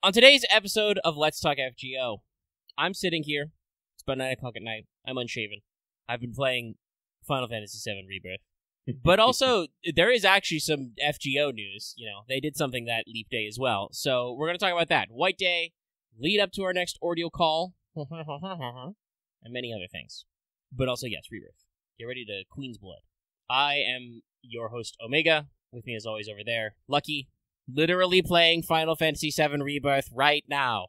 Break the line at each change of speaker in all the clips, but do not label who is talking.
On today's episode of Let's Talk FGO, I'm sitting here. It's about 9 o'clock at night. I'm unshaven. I've been playing Final Fantasy VII Rebirth. But also, there is actually some FGO news. You know, they did something that Leap Day as well. So we're going to talk about that. White Day, lead up to our next ordeal call, and many other things. But also, yes, Rebirth. Get ready to Queen's Blood. I am your host, Omega. With me, as always, over there, Lucky. Literally playing Final Fantasy VII Rebirth right now.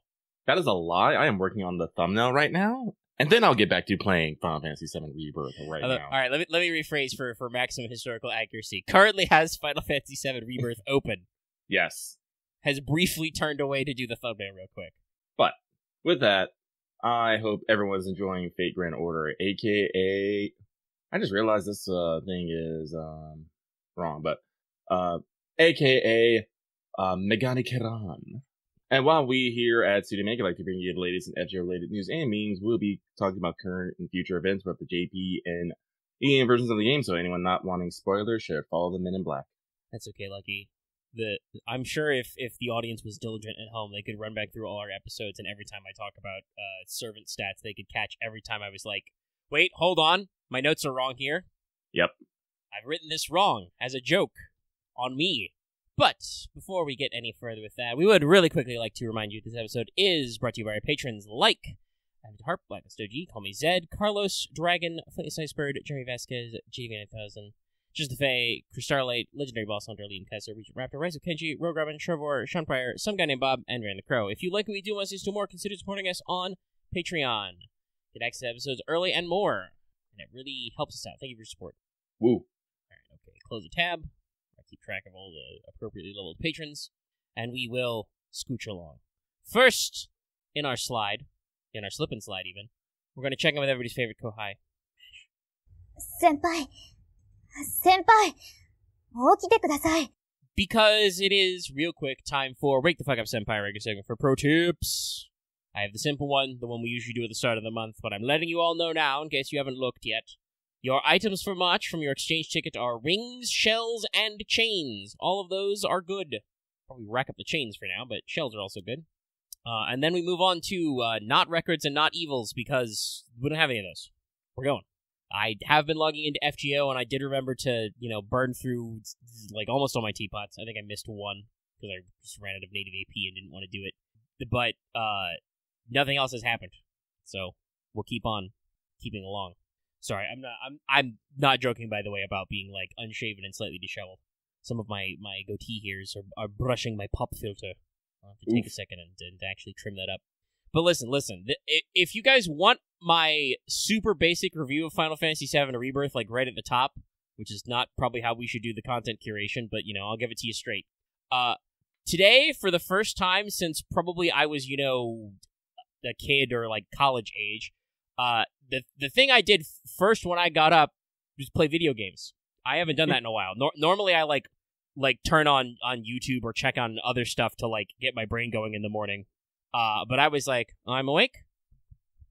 That is a lie. I am working on the thumbnail right now, and then I'll get back to playing Final Fantasy VII Rebirth now.
All right, let me rephrase for maximum historical accuracy. Currently has Final Fantasy VII Rebirth open.
Yes.
Has briefly turned away to do the thumbnail real quick.
But with that, I hope everyone's enjoying Fate Grand Order, aka... I just realized this thing is wrong, but aka... Megane Kiran. And while we here at Studio Make like to bring you the latest in FGO-related news and memes, we'll be talking about current and future events about the JP and EA versions of the game, so anyone not wanting spoilers should follow the Men in Black.
That's okay, Lucky. I'm sure if the audience was diligent at home, they could run back through all our episodes, and every time I talk about servant stats, they could catch every time I was like, wait, hold on, my notes are wrong here.
Yep.
I've written this wrong as a joke on me. But before we get any further with that, we would really quickly like to remind you this episode is brought to you by our patrons like Avid Harp, Blackest OG, Call Me Zed, Carlos, Dragon, Flightless Icebird, Jeremy Vasquez, JV9000, Just the Fae, Chris Starlight, Legendary Boss Hunter, Liam Kessler, Regent Raptor, Rise of Kenji, Rogue Robin, Trevor, Sean Pryor, some guy named Bob, and Rand the Crow. If you like what we do and want us to do more, consider supporting us on Patreon. Get access to episodes early and more. And it really helps us out. Thank you for your support.
Woo.
Alright, okay, close the tab. Keep track of all the appropriately leveled patrons, and we will scooch along. First, in our slip and slide even, we're going to check in with everybody's favorite Kohai.
Senpai! 起きてください!
Because it is, real quick, time for Wake the Fuck Up Senpai regular segment for pro tips. I have the simple one, the one we usually do at the start of the month, but I'm letting you all know now, in case you haven't looked yet. Your items for March from your exchange ticket are rings, shells, and chains. All of those are good. Probably rack up the chains for now, but shells are also good. And then we move on to not records and not evils, because we don't have any of those. We're going. I have been logging into FGO, and I did remember to, burn through, like, almost all my teapots. I think I missed one, because I just ran out of native AP and didn't want to do it. But nothing else has happened. So we'll keep on keeping along. Sorry, I'm not joking, by the way, about being, like, unshaven and slightly disheveled. Some of my goatee hairs are brushing my pop filter. I'll have to take a second and actually trim that up. But listen, if you guys want my super basic review of Final Fantasy VII Rebirth, like, right at the top, which is not probably how we should do the content curation, but, I'll give it to you straight. Today, for the first time since probably I was, a kid or, like, college age, the thing I did first when I got up was play video games. I haven't done that in a while. Normally I like turn on YouTube or check on other stuff to like get my brain going in the morning. But I was like, I'm awake.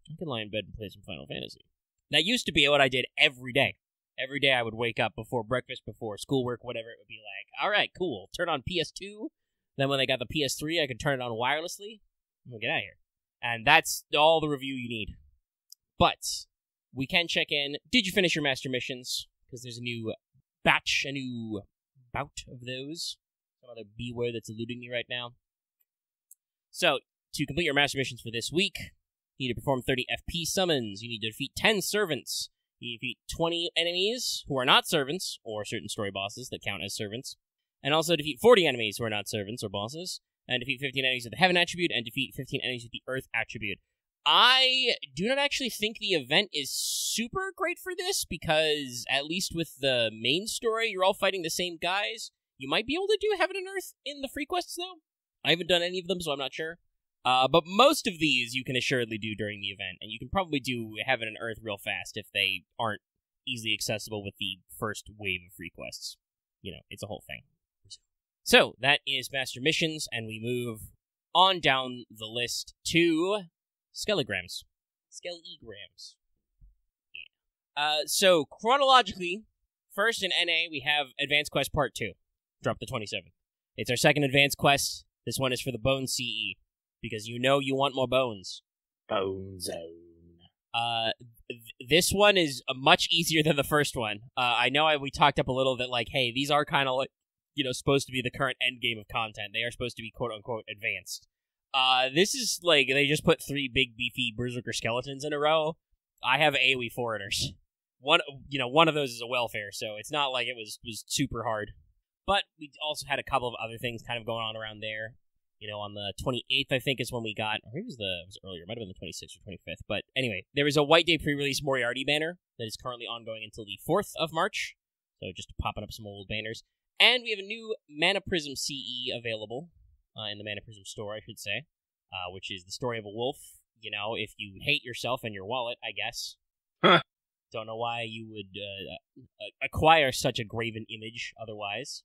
I can lie in bed and play some Final Fantasy. That used to be what I did every day. Every day I would wake up before breakfast, before schoolwork, whatever. It would be like, all right, cool. Turn on PS2. Then when they got the PS3, I could turn it on wirelessly. We'll get out of here. And that's all the review you need. But we can check in. Did you finish your master missions? Because there's a new bout of those. Some other B word that's eluding me right now. So, to complete your master missions for this week, you need to perform 30 FP summons. You need to defeat 10 servants. You need to defeat 20 enemies who are not servants, or certain story bosses that count as servants. And also defeat 40 enemies who are not servants or bosses. And defeat 15 enemies with the Heaven attribute, and defeat 15 enemies with the Earth attribute. I do not actually think the event is super great for this, because at least with the main story, you're all fighting the same guys. You might be able to do Heaven and Earth in the free quests, though. I haven't done any of them, so I'm not sure. But most of these you can assuredly do during the event, and you can probably do Heaven and Earth real fast if they aren't easily accessible with the first wave of free quests. It's a whole thing. So, that is Master Missions, and we move on down the list to Skelligrams. Yeah. So, chronologically, first in NA, we have Advanced Quest Part 2. Drop the 27th. It's our second Advanced Quest. This one is for the Bone CE. because you know you want more bones.
Bone Zone.
This one is much easier than the first one. I know we talked up a little that, like, hey, these are kind of like, supposed to be the current end game of content. They are supposed to be quote-unquote advanced. This is, like, they just put 3 big, beefy Berserker skeletons in a row. I have AoE foreigners. One of those is a welfare, so it's not like it was super hard. But we also had a couple of other things kind of going on around there. On the 28th, I think, is when we got, or maybe it was earlier, it might have been the 26th or 25th, but anyway, there is a White Day pre-release Moriarty banner that is currently ongoing until the 4th of March, so just popping up some old banners. And we have a new Mana Prism CE available, in the Mana Prism store, I should say, which is the story of a wolf. If you hate yourself and your wallet, I guess.
Huh.
Don't know why you would acquire such a graven image otherwise.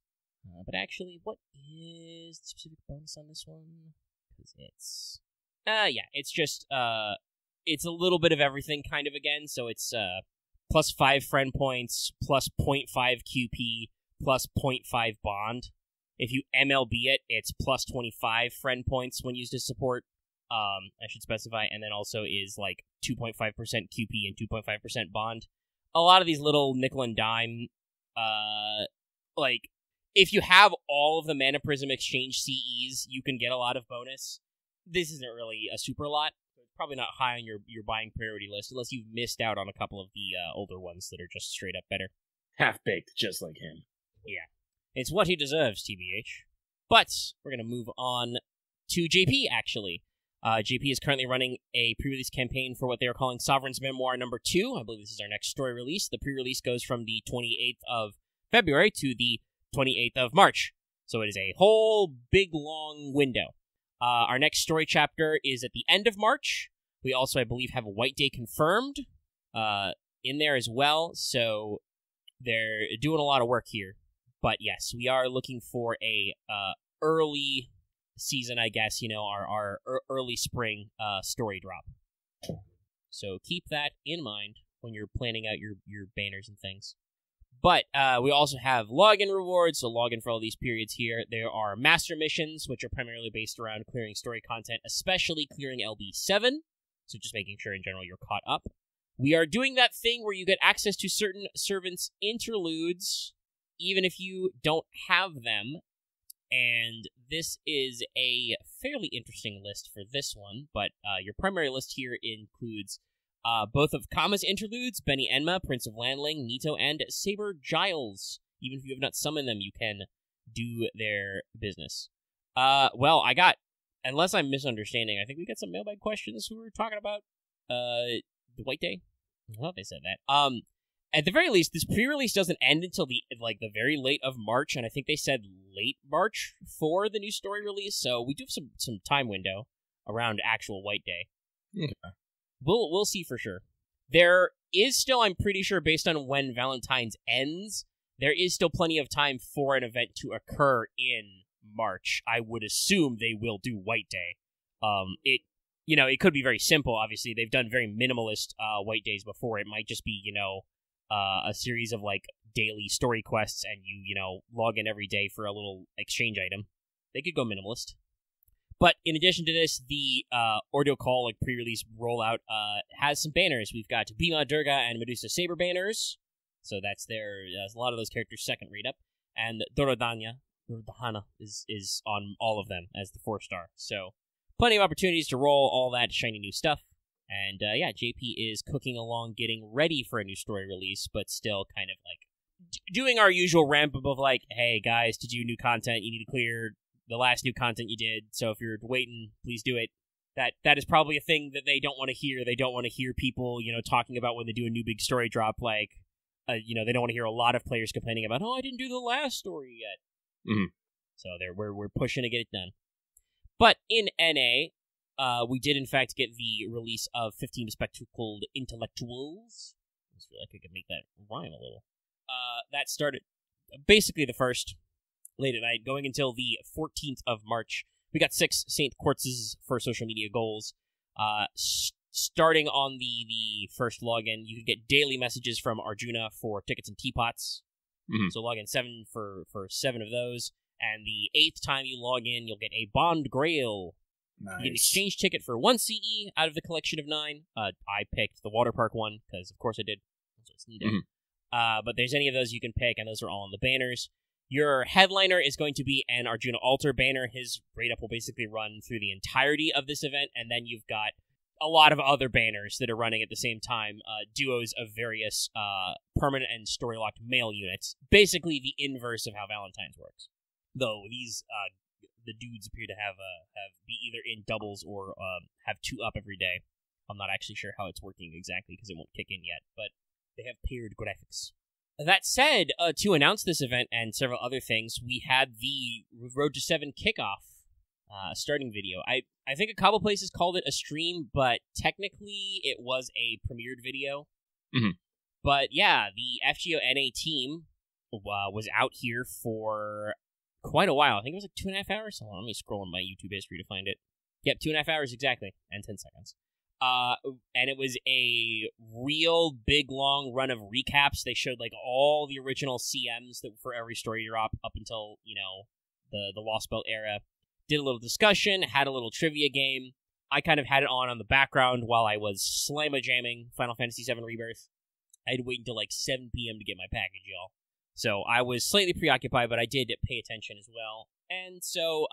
But actually, what is the specific bonus on this one? Because it's... it's just, it's a little bit of everything kind of again, so it's, plus 5 friend points, plus 0.5 QP, plus 0.5 bond. If you MLB it, it's plus 25 friend points when used as support, I should specify, and then also is, like, 2.5% QP and 2.5% bond. A lot of these little nickel and dime, if you have all of the Mana Prism Exchange CEs, you can get a lot of bonus. This isn't really a super lot. It's probably not high on your buying priority list, unless you've missed out on a couple of the older ones that are just straight up better.
Half-baked, just like him.
Yeah. It's what he deserves, TBH. But we're going to move on to JP, actually. JP is currently running a pre-release campaign for what they are calling Sovereign's Memoir number 2. I believe this is our next story release. The pre-release goes from the 28th of February to the 28th of March. So it is a whole big, long window. Our next story chapter is at the end of March. We also, I believe, have a White Day confirmed in there as well. So they're doing a lot of work here. But yes, we are looking for a early season, I guess, our early spring story drop. So keep that in mind when you're planning out your banners and things. But we also have login rewards, so login for all these periods here. There are master missions, which are primarily based around clearing story content, especially clearing LB7, so just making sure in general you're caught up. We are doing that thing where you get access to certain servants' interludes, even if you don't have them, and this is a fairly interesting list for this one, but your primary list here includes both of Kama's interludes, Benny Enma, Prince of Landling, Nito, and Saber Giles. Even if you have not summoned them, you can do their business. I got, unless I'm misunderstanding, I think we got some mailbag questions who were talking about the White Day. I thought they said that. At the very least, this pre-release doesn't end until the very late of March, and I think they said late March for the new story release, so we do have some time window around actual White Day.
Okay.
We'll see for sure. There is still, I'm pretty sure, based on when Valentine's ends, there is still plenty of time for an event to occur in March. I would assume they will do White Day. It could be very simple, obviously. They've done very minimalist White Days before. It might just be, a series of, daily story quests, and you log in every day for a little exchange item. They could go minimalist. But in addition to this, the Ordeal Call pre-release rollout has some banners. We've got Bhima Durga and Medusa Saber banners. So that's a lot of those characters' second read-up. And Dorodhana is on all of them as the 4-star. So plenty of opportunities to roll all that shiny new stuff. And JP is cooking along, getting ready for a new story release, but still kind of doing our usual ramp up of hey guys, to do new content, you need to clear the last new content you did, so if you're waiting, please do it. That is probably a thing that they don't want to hear. They don't want to hear people, talking about when they do a new big story drop, they don't want to hear a lot of players complaining about, I didn't do the last story yet.
Mm-hmm.
So we're pushing to get it done. But in NA, we did in fact get the release of 15 Bespectacled Intellectuals. I just feel like I could make that rhyme a little. That started basically the first late at night, going until the 14th of March. We got 6 St. Quartzes for social media goals. Starting on the first login, you can get daily messages from Arjuna for tickets and teapots.
Mm-hmm.
So log in 7 for 7 of those. And the 8th time you log in, you'll get a Bond Grail.
Nice.
You get an exchange ticket for 1 CE out of the collection of 9. I picked the water park one, because of course I did. But there's any of those you can pick, and those are all on the banners. Your headliner is going to be an Arjuna Altar banner. His rate-up will basically run through the entirety of this event, and then you've got a lot of other banners that are running at the same time, duos of various permanent and story-locked male units. Basically the inverse of how Valentine's works. Though these the dudes appear to have be either in doubles or have 2 up every day. I'm not actually sure how it's working exactly because it won't kick in yet, but they have paired graphics. That said, to announce this event and several other things, we had the Road to 7 kickoff starting video. I think a couple places called it a stream, but technically it was a premiered video.
Mm-hmm.
But yeah, the FGO NA team was out here for quite a while. I think it was like 2.5 hours. Hold on, let me scroll in my YouTube history to find it. Yep, 2.5 hours exactly, and 10 seconds. And it was a real big long run of recaps. They showed like all the original CMs that for every story drop up until, you know, the Lost Belt era. Did a little discussion, had a little trivia game. I kind of had it on the background while I was slamma-jamming Final Fantasy VII Rebirth. I had to wait until like 7 p.m. to get my package, y'all. So I was slightly preoccupied, but I did pay attention as well. And so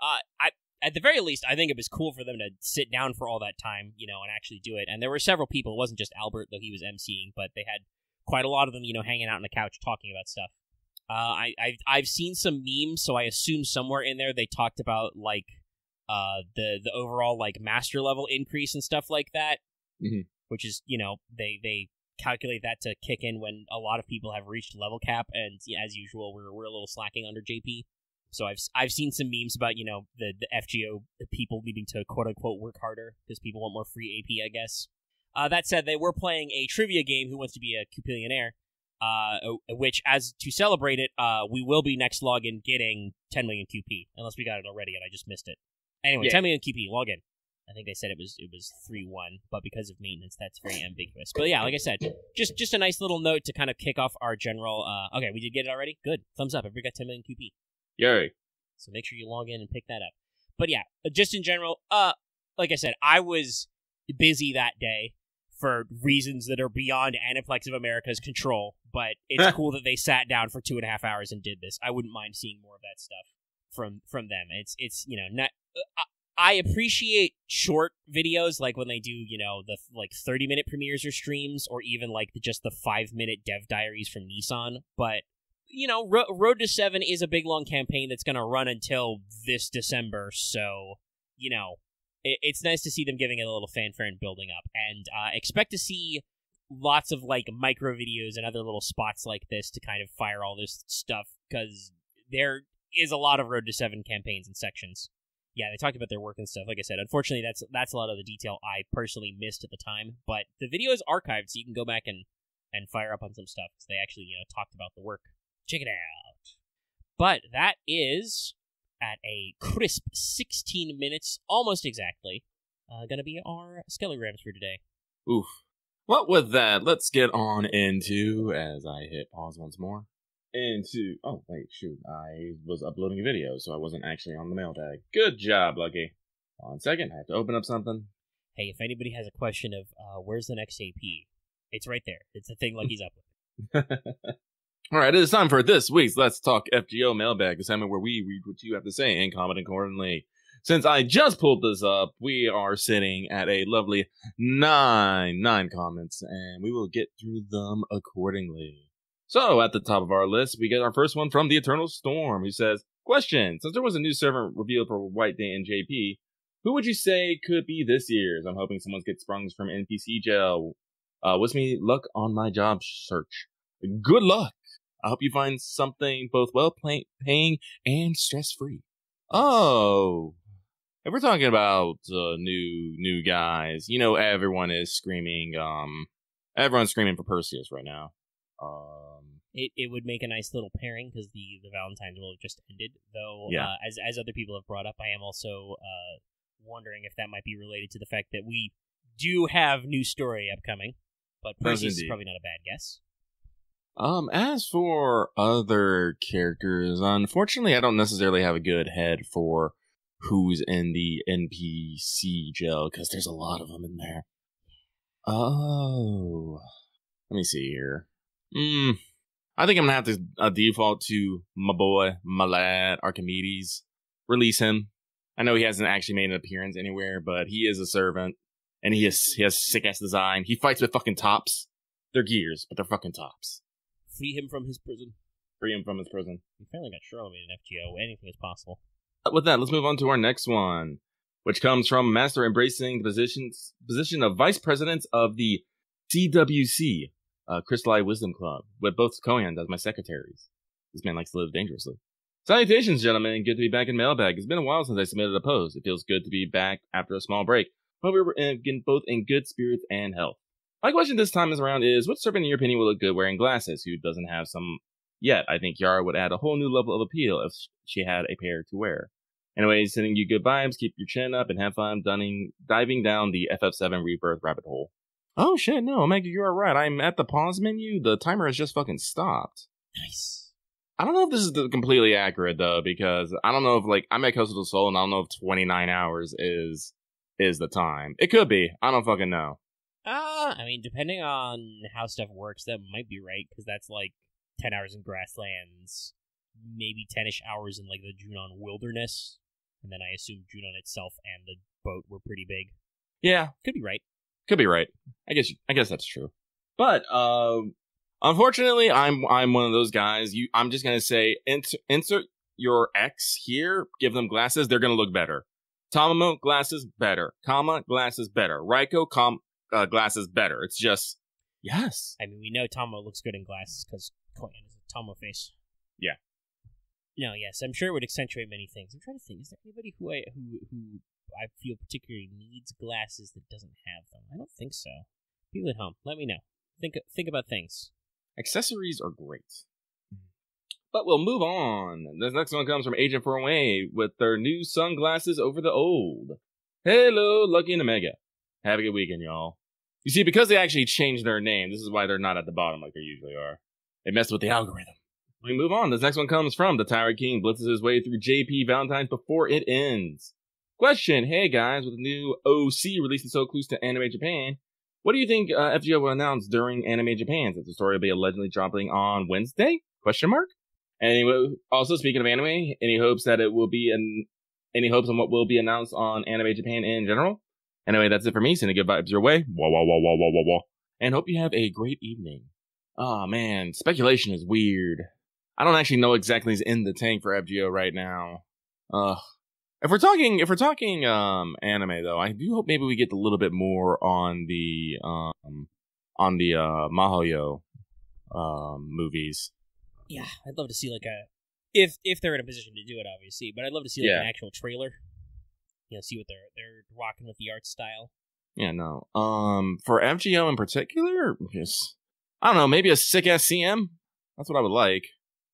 at the very least, I think it was cool for them to sit down for all that time, you know, and actually do it. And there were several people. It wasn't just Albert, though he was emceeing, but they had quite a lot of them, you know, hanging out on the couch talking about stuff. I've seen some memes, so I assume somewhere in there they talked about like the overall like master level increase and stuff like that, which is, you know, they calculate that to kick in when a lot of people have reached level cap, and as usual, we're a little slacking under JP. So I've seen some memes about, you know, the FGO people needing to quote unquote work harder because people want more free AP, I guess. That said, they were playing a trivia game, Who Wants to Be a Cupillionaire, which, as to celebrate it, we will be next login getting 10 million QP, unless we got it already and I just missed it. Anyway, yeah. 10 million QP, login. I think they said it was 3-1, but because of maintenance, that's very ambiguous. But yeah, like I said, just a nice little note to kind of kick off our general. Okay, we did get it already. Good, thumbs up. Everybody got 10 million QP.
Yay!
So make sure you log in and pick that up. But yeah, just in general, like I said, I was busy that day for reasons that are beyond Aniplex of America's control. But it's cool that they sat down for 2.5 hours and did this. I wouldn't mind seeing more of that stuff from them. It's you know not. I appreciate short videos, like when they do, you know, the like 30-minute premieres or streams, or even like just the 5-minute dev diaries from Nissan. But, you know, Road to 7 is a big, long campaign that's going to run until this December. So, you know, it's nice to see them giving it a little fanfare and building up. And expect to see lots of like micro videos and other little spots like this to kind of fire all this stuff, because there is a lot of Road to 7 campaigns and sections. Yeah, they talked about their work and stuff. Like I said, unfortunately, that's a lot of the detail I personally missed at the time. But the video is archived, so you can go back and fire up on some stuff. So they actually, you know, talked about the work. Check it out. But that is, at a crisp 16 minutes, almost exactly, going to be our Skelligrams for today.
Oof. Well, with that, let's get on into, as I hit pause once more, oh, wait, shoot, I was uploading a video, so I wasn't actually on the mailbag. Good job, Lucky. 1 second, I have to open up something.
Hey, if anybody has a question of, where's the next AP, it's right there. It's the thing Lucky's up with.
Alright, it is time for this week's Let's Talk FGO mailbag, a segment where we read what you have to say and comment accordingly. Since I just pulled this up, we are sitting at a lovely 9 comments, and we will get through them accordingly. So, at the top of our list, we get our first one from the Eternal Storm, who says, question, since there was a new servant revealed for White Day and JP, who would you say could be this year's? I'm hoping someone gets sprungs from NPC jail. Wish me luck on my job search. Good luck! I hope you find something both well-paying and stress-free. Oh, if we're talking about new guys, you know, everyone is screaming, everyone's screaming for Perseus right now.
It would make a nice little pairing because the Valentine's will have just ended. Though,
yeah.
As other people have brought up, I am also wondering if that might be related to the fact that we do have new story upcoming. But Perseus is probably not a bad guess.
As for other characters, unfortunately, I don't necessarily have a good head for who's in the NPC gel, because there's a lot of them in there. Oh, let me see here. I think I'm gonna have to default to my boy, my lad, Archimedes. Release him. I know he hasn't actually made an appearance anywhere, but he is a servant, and he has sick ass design. He fights with fucking tops. They're gears, but they're fucking tops.
Free him from his prison.
Free him from his prison.
We finally got Charlotte made an FGO. Anything is possible.
With that, let's move on to our next one, which comes from Master embracing the position of Vice President of the CWC, Crystallite Wisdom Club, with both Koyan as my secretaries. This man likes to live dangerously. Salutations, gentlemen. Good to be back in Mailbag. It's been a while since I submitted a post. It feels good to be back after a small break. Hope we were both in good spirits and health. My question this time is around is, what servant in your opinion will look good wearing glasses who doesn't have some yet? I think Yara would add a whole new level of appeal if she had a pair to wear. Anyways, sending you good vibes, keep your chin up, and have fun diving down the FF7 Rebirth rabbit hole. Oh shit, no, Omega, you are right. I'm at the pause menu. The timer has just fucking stopped.
Nice.
I don't know if this is completely accurate, though, because I don't know if, like, I'm at Coastal Soul, and I don't know if 29 hours is the time. It could be. I don't fucking know.
I mean, depending on how stuff works, that might be right, because that's, like, 10 hours in Grasslands, maybe 10-ish hours in, like, the Junon Wilderness, and then I assume Junon itself and the boat were pretty big.
Yeah.
Could be right.
Could be right. I guess that's true. But, unfortunately, I'm one of those guys. I'm just gonna say, insert your X here, give them glasses, they're gonna look better. Tamamo, glasses, better. Kama, glasses, better. Raiko, glasses, better. It's just, yes.
I mean, we know Tomo looks good in glasses, because Koyan is a Tomo face.
Yeah.
No, yes, I'm sure it would accentuate many things. I'm trying to think, is there anybody who I feel particularly needs glasses that doesn't have them? I don't think so. People at home, let me know. Think about things.
Accessories are great. But we'll move on. This next one comes from Agent 408 with their new sunglasses over the old. Hello, Lucky and Omega. Have a good weekend, y'all. You see, because they actually changed their name, this is why they're not at the bottom like they usually are. They messed with the algorithm. We move on. This next one comes from the Tyrant King blitzes his way through JP Valentine's before it ends. Question, hey guys, with the new OC releasing so close to Anime Japan, what do you think FGO will announce during Anime Japan, since the story will be allegedly dropping on Wednesday? Question mark? Anyway, also speaking of anime, any hopes on what will be announced on Anime Japan in general? Anyway, that's it for me. Sending good vibes your way. Wah, wah, wah, wah, wah, wah, wah. And hope you have a great evening. Oh man, speculation is weird. I don't actually know exactly who's in the tank for FGO right now. If we're talking anime though, I do hope maybe we get a little bit more on the Mahoyo movies.
Yeah, I'd love to see like if they're in a position to do it, obviously, but I'd love to see like an actual trailer. You know, see what they're rocking with the art style. Yeah, no.
For FGO in particular, just I don't know, maybe a sick ass CM. That's what I would like.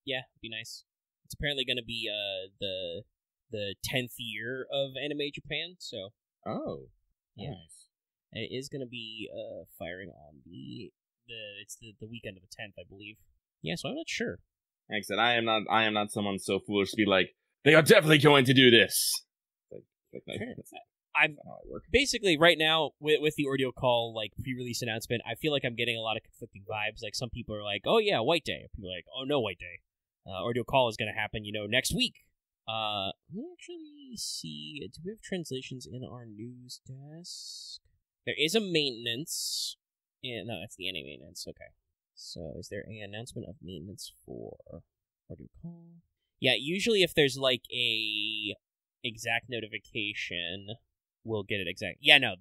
Yeah, it'd be nice. It's apparently going to be the 10th year of Anime Japan, so.
Oh,
yeah.
Nice.
And it is going to be firing on it's the weekend of the 10th, I believe. Yeah, so I'm not sure.
Like I said, I am not someone so foolish to be like, they are definitely going to do this.
I'm basically right now with the Ordeal Call like pre-release announcement. I feel like I'm getting a lot of conflicting vibes. Like some people are like, "Oh yeah, White Day." People are like, "Oh no, White Day." Ordeal Call is going to happen, next week. Let me actually see. Do we have translations in our news desk? There is a maintenance. No, that's the anime maintenance. Okay. So is there an announcement of maintenance for Ordeal Call? Yeah, usually if there's like a exact notification, we'll get it exact. Yeah, no,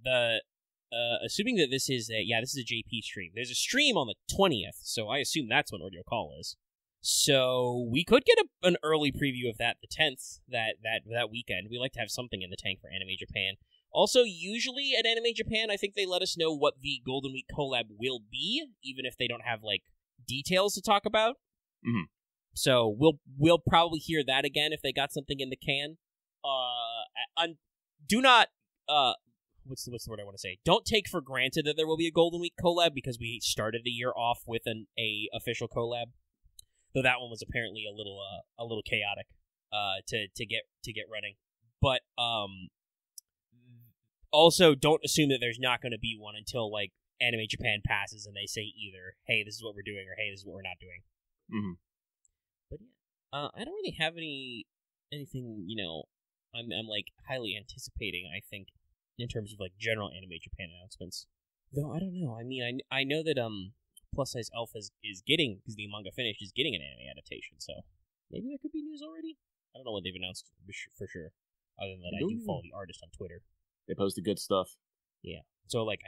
assuming that this is a JP stream. There's a stream on the 20th, so I assume that's when Ordeal Call is. So we could get an early preview of that the 10th, that weekend. We like to have something in the tank for Anime Japan. Also, usually at Anime Japan, I think they let us know what the Golden Week collab will be, even if they don't have like details to talk about.
Mm-hmm.
So we'll probably hear that again if they got something in the can. Do not what's the word I want to say? Don't take for granted that there will be a Golden Week collab, because we started the year off with a official collab. Though that one was apparently a little chaotic to get running. but also don't assume that there's not going to be one until like Anime Japan passes and they say either, hey, this is what we're doing, or hey, this is what we're not doing.
Mm-hmm.
But yeah, I don't really have anything, I'm like highly anticipating, I think, in terms of like general Anime Japan announcements. Though I don't know. I mean, I know that Plus Size Alpha is getting, because the manga finished, is getting an anime adaptation. So maybe there could be news already. I don't know what they've announced for sure. Other than that, I do follow the artist on Twitter.
They post the good stuff.
Yeah. So like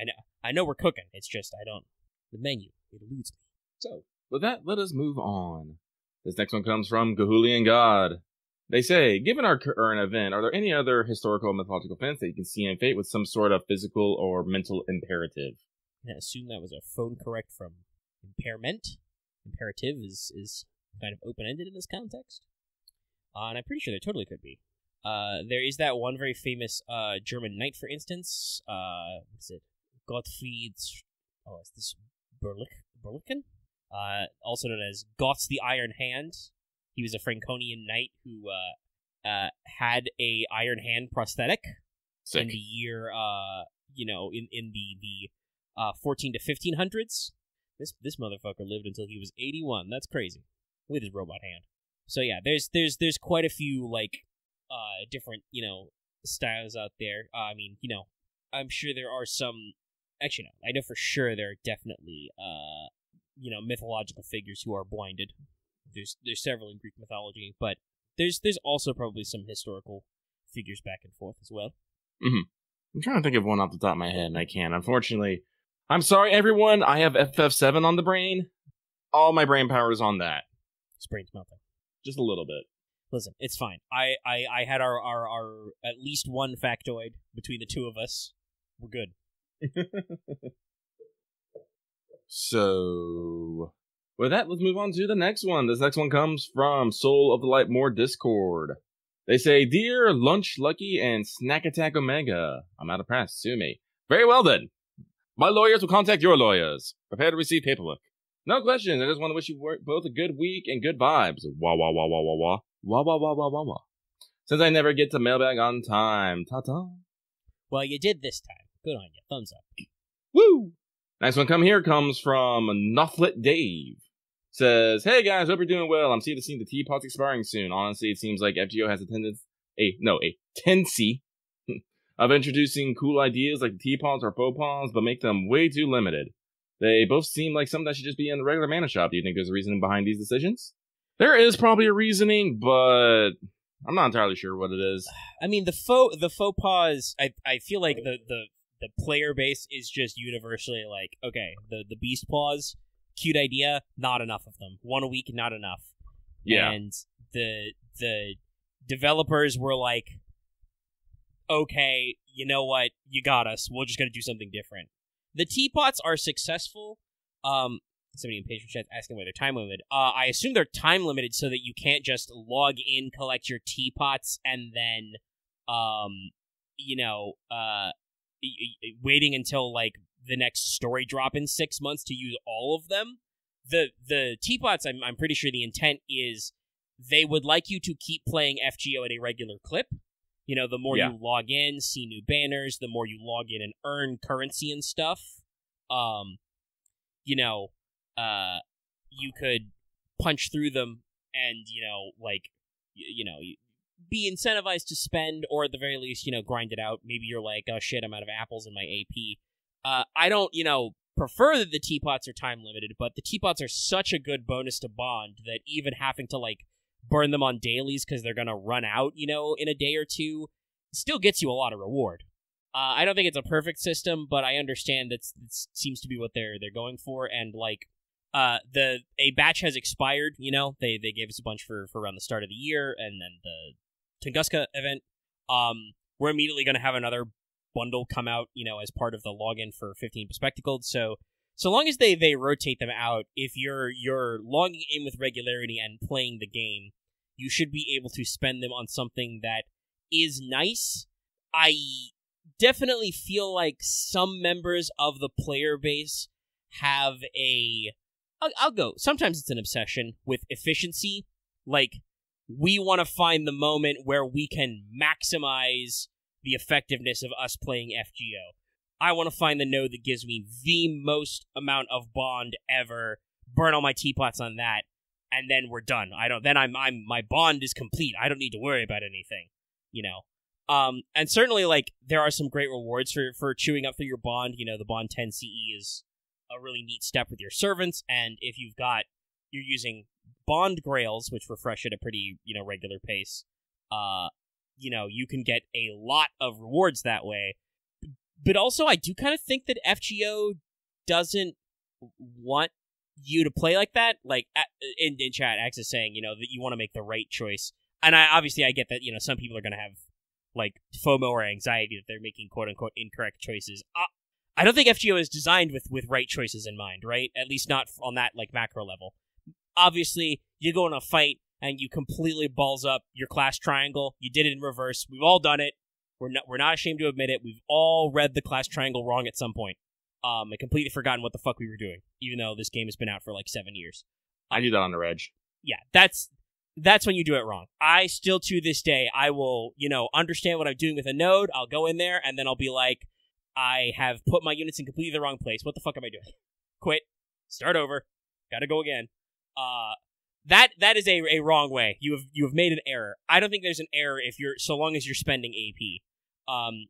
I know we're cooking. It's just the menu, it eludes me.
So with that, let us move on. This next one comes from Gahulian God. They say, given our current event, are there any other historical or mythological events that you can see in Fate with some sort of physical or mental imperative?
I assume that was a phone correct from impairment. Imperative is kind of open-ended in this context. And I'm pretty sure there totally could be. There is that one very famous German knight, for instance. What is it? Gottfried... Oh, is this Berlichingen? Also known as Gotz the Iron Hand. He was a Franconian knight who had a Iron Hand prosthetic.
Sick.
In the year, in the 14 to 1500s. This motherfucker lived until he was 81. That's crazy. With his robot hand. So yeah, there's quite a few like different styles out there. I mean, I'm sure there are some. Actually, no, I know for sure there are definitely mythological figures who are blinded. There's several in Greek mythology, but there's also probably some historical figures back and forth as well.
Mm-hmm. I'm trying to think of one off the top of my head, and I can't. Unfortunately, I'm sorry, everyone. I have FF7 on the brain. All my brain power is on that.
This brain's melting.
Just a little bit.
Listen, it's fine. I had our at least one factoid between the two of us. We're good.
So, with that, let's move on to the next one. This next one comes from Soul of the Lightmore Discord. They say, Dear Lunch Lucky and Snack Attack Omega, I'm out of press, sue me. Very well then. My lawyers will contact your lawyers. Prepare to receive paperwork. No question, I just want to wish you both a good week and good vibes. Wah wah wah wah wah wah. Wah wah wah wah wah wah. Since I never get to mailbag on time. Ta-ta.
Well, you did this time. Good on you. Thumbs up.
Woo! Next one comes from Nufflet Dave. Says, hey guys, hope you're doing well. I'm seeing the teapots expiring soon. Honestly, it seems like FGO has a tendency of introducing cool ideas like the teapots or faux pas, but make them way too limited. They both seem like something that should just be in the regular mana shop. Do you think there's a reasoning behind these decisions? There is probably a reasoning, but I'm not entirely sure what it is.
I mean, the faux pas, I feel like the player base is just universally like, okay, the beast paws, cute idea, not enough of them. One a week, not enough.
Yeah.
And the developers were like, okay, you know what, you got us. We're just gonna do something different. The teapots are successful. Somebody in patron chat asking why they're time limited. I assume they're time limited so that you can't just log in, collect your teapots, and then, waiting until like the next story drop in 6 months to use all of them. The teapots, I'm pretty sure the intent is they would like you to keep playing FGO at a regular clip. The more you log in, see new banners, the more you log in and earn currency and stuff. You could punch through them and, be incentivized to spend, or at the very least, grind it out. Maybe you're like, oh shit, I'm out of apples in my AP. I don't, prefer that the teapots are time limited, but the teapots are such a good bonus to bond that even having to, burn them on dailies because they're gonna run out, in a day or two, still gets you a lot of reward. I don't think it's a perfect system, but I understand that seems to be what they're going for, and a batch has expired. They gave us a bunch for around the start of the year, and then the Tunguska event. We're immediately gonna have another bundle come out, as part of the login for 15 Bespectacled. So long as they rotate them out, if you're logging in with regularity and playing the game, you should be able to spend them on something that is nice. I definitely feel like some members of the player base have I'll go, sometimes it's an obsession with efficiency. Like, we want to find the moment where we can maximize the effectiveness of us playing FGO. I want to find the node that gives me the most amount of bond ever, burn all my teapots on that, and then we're done. My bond is complete. I don't need to worry about anything, you know. And certainly, like, there are some great rewards for chewing up through your bond. You know, the bond 10 CE is a really neat step with your servants, and if you're using bond grails, which refresh at a pretty, regular pace, you can get a lot of rewards that way. But also, I do kind of think that FGO doesn't want you to play like that. Like, in chat, Axe is saying, that you want to make the right choice. And I get that, some people are going to have, like, FOMO or anxiety that they're making quote-unquote incorrect choices. I don't think FGO is designed with right choices in mind, right? At least not on that, like, macro level. Obviously, you go in a fight and you completely balls up your class triangle. You did it in reverse. We've all done it. We're not ashamed to admit it. We've all read the class triangle wrong at some point. And completely forgotten what the fuck we were doing, even though this game has been out for like 7 years.
I do that on the reg.
Yeah, that's when you do it wrong. I still, to this day, I will, understand what I'm doing with a node. I'll go in there, and then I'll be like, I have put my units in completely the wrong place. What the fuck am I doing? Quit. Start over. Gotta go again. That is a wrong way. You have made an error. I don't think there's an error so long as you're spending AP.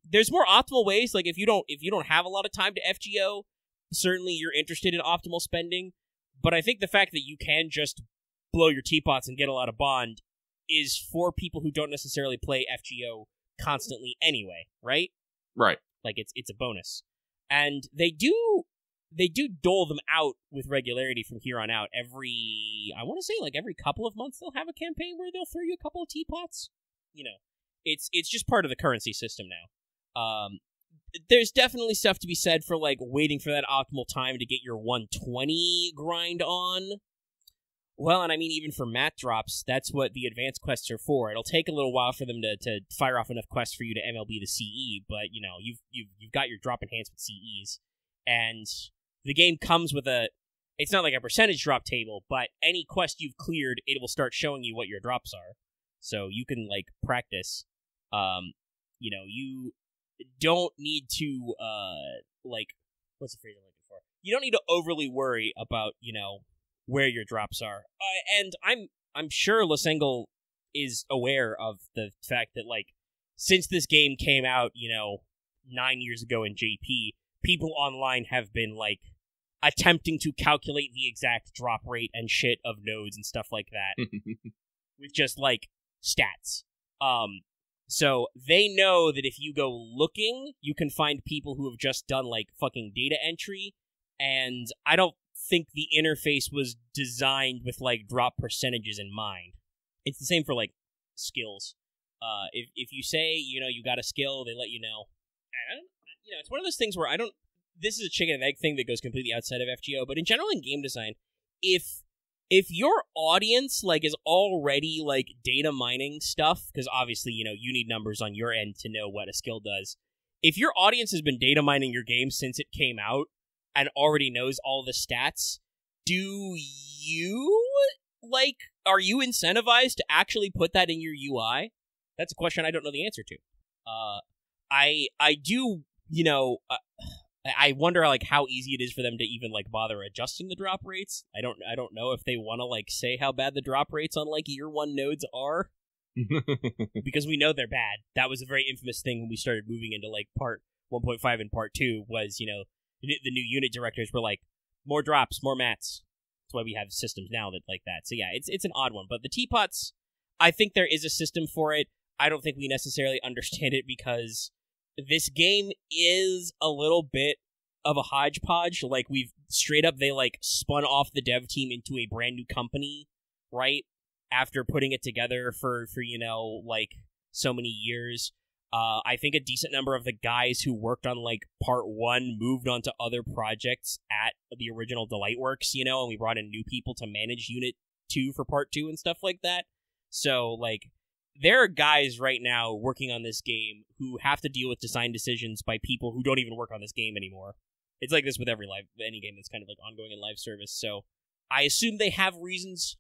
There's more optimal ways. Like if you don't have a lot of time to FGO, certainly you're interested in optimal spending. But I think the fact that you can just blow your teapots and get a lot of bond is for people who don't necessarily play FGO constantly anyway, right?
Right.
Like it's a bonus, and they do dole them out with regularity from here on out. Every couple of months they'll have a campaign where they'll throw you a couple of teapots. It's just part of the currency system now. There's definitely stuff to be said for like waiting for that optimal time to get your 120 grind on. Well, and I mean, even for mat drops, that's what the advanced quests are for. It'll take a little while for them to fire off enough quests for you to MLB the CE, but you've got your drop enhancement CEs, and the game comes with it's not like a percentage drop table, but any quest you've cleared, it will start showing you what your drops are, so you can like practice. You don't need to what's the phrase I'm looking for? You don't need to overly worry about where your drops are. And I'm sure Losengal is aware of the fact that, like, since this game came out, 9 years ago in JP, people online have been, like, attempting to calculate the exact drop rate and shit of nodes and stuff like that with just, like, stats. So they know that if you go looking, you can find people who have just done, like, fucking data entry, and I don't think the interface was designed with like drop percentages in mind. It's the same for like skills. If you say you got a skill, they let you know. And it's one of those things where this is a chicken and egg thing that goes completely outside of FGO, but in general in game design, if your audience like is already like data mining stuff, because obviously you need numbers on your end to know what a skill does. If your audience has been data mining your game since it came out and already knows all the stats, are you incentivized to actually put that in your UI? That's a question I don't know the answer to. I do, I wonder like how easy it is for them to even like bother adjusting the drop rates. I don't know if they want to like say how bad the drop rates on like year 1 nodes are. Because we know they're bad. That was a very infamous thing when we started moving into like part 1.5 and part 2 was, the new unit directors were like, more drops, more mats. That's why we have systems now that like that. So yeah, it's an odd one. But the teapots, I think there is a system for it. I don't think we necessarily understand it because this game is a little bit of a hodgepodge. Like they like spun off the dev team into a brand new company, right? After putting it together for like so many years. I think a decent number of the guys who worked on, like, Part 1 moved on to other projects at the original Delightworks, and we brought in new people to manage Unit 2 for Part 2 and stuff like that. So, like, there are guys right now working on this game who have to deal with design decisions by people who don't even work on this game anymore. It's like this with any game that's kind of, like, ongoing in live service, so I assume they have reasons.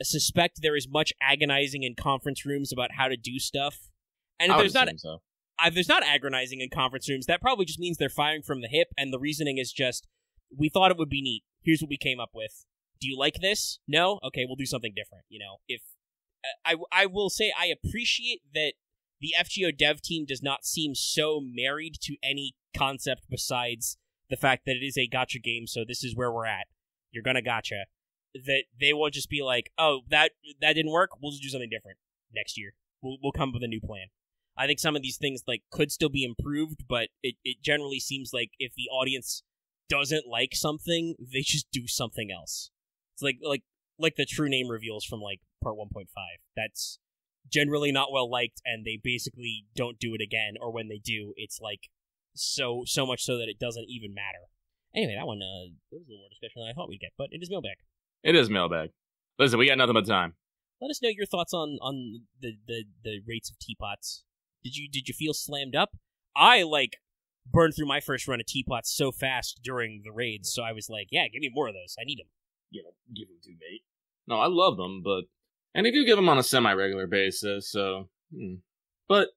suspect there is much agonizing in conference rooms about how to do stuff. And if
I would
there's not
assume so.
if there's not agonizing in conference rooms, that probably just means they're firing from the hip, and the reasoning is just, we thought it would be neat. Here's what we came up with. Do you like this? No? Okay, we'll do something different. If I will say I appreciate that the FGO dev team does not seem so married to any concept besides the fact that it is a gacha game, so this is where we're at. You're gonna gacha. That they won't just be like, oh, that didn't work, we'll just do something different next year. We'll come up with a new plan. I think some of these things could still be improved, but it generally seems like if the audience doesn't like something, they just do something else. It's like the true name reveals from part 1.5. That's generally not well liked, and they basically don't do it again, or when they do, it's so much so that it doesn't even matter. Anyway, that one there was a little more discussion than I thought we'd get, but it is mailbag.
It is mailbag. Listen, we got nothing but time.
Let us know your thoughts on the rates of teapots. Did you feel slammed up? I burned through my first run of teapots so fast during the raids, so I was like, yeah, give me more of those. I need them.
Give them to me. No, I love them, and I do give them on a semi-regular basis, so... But,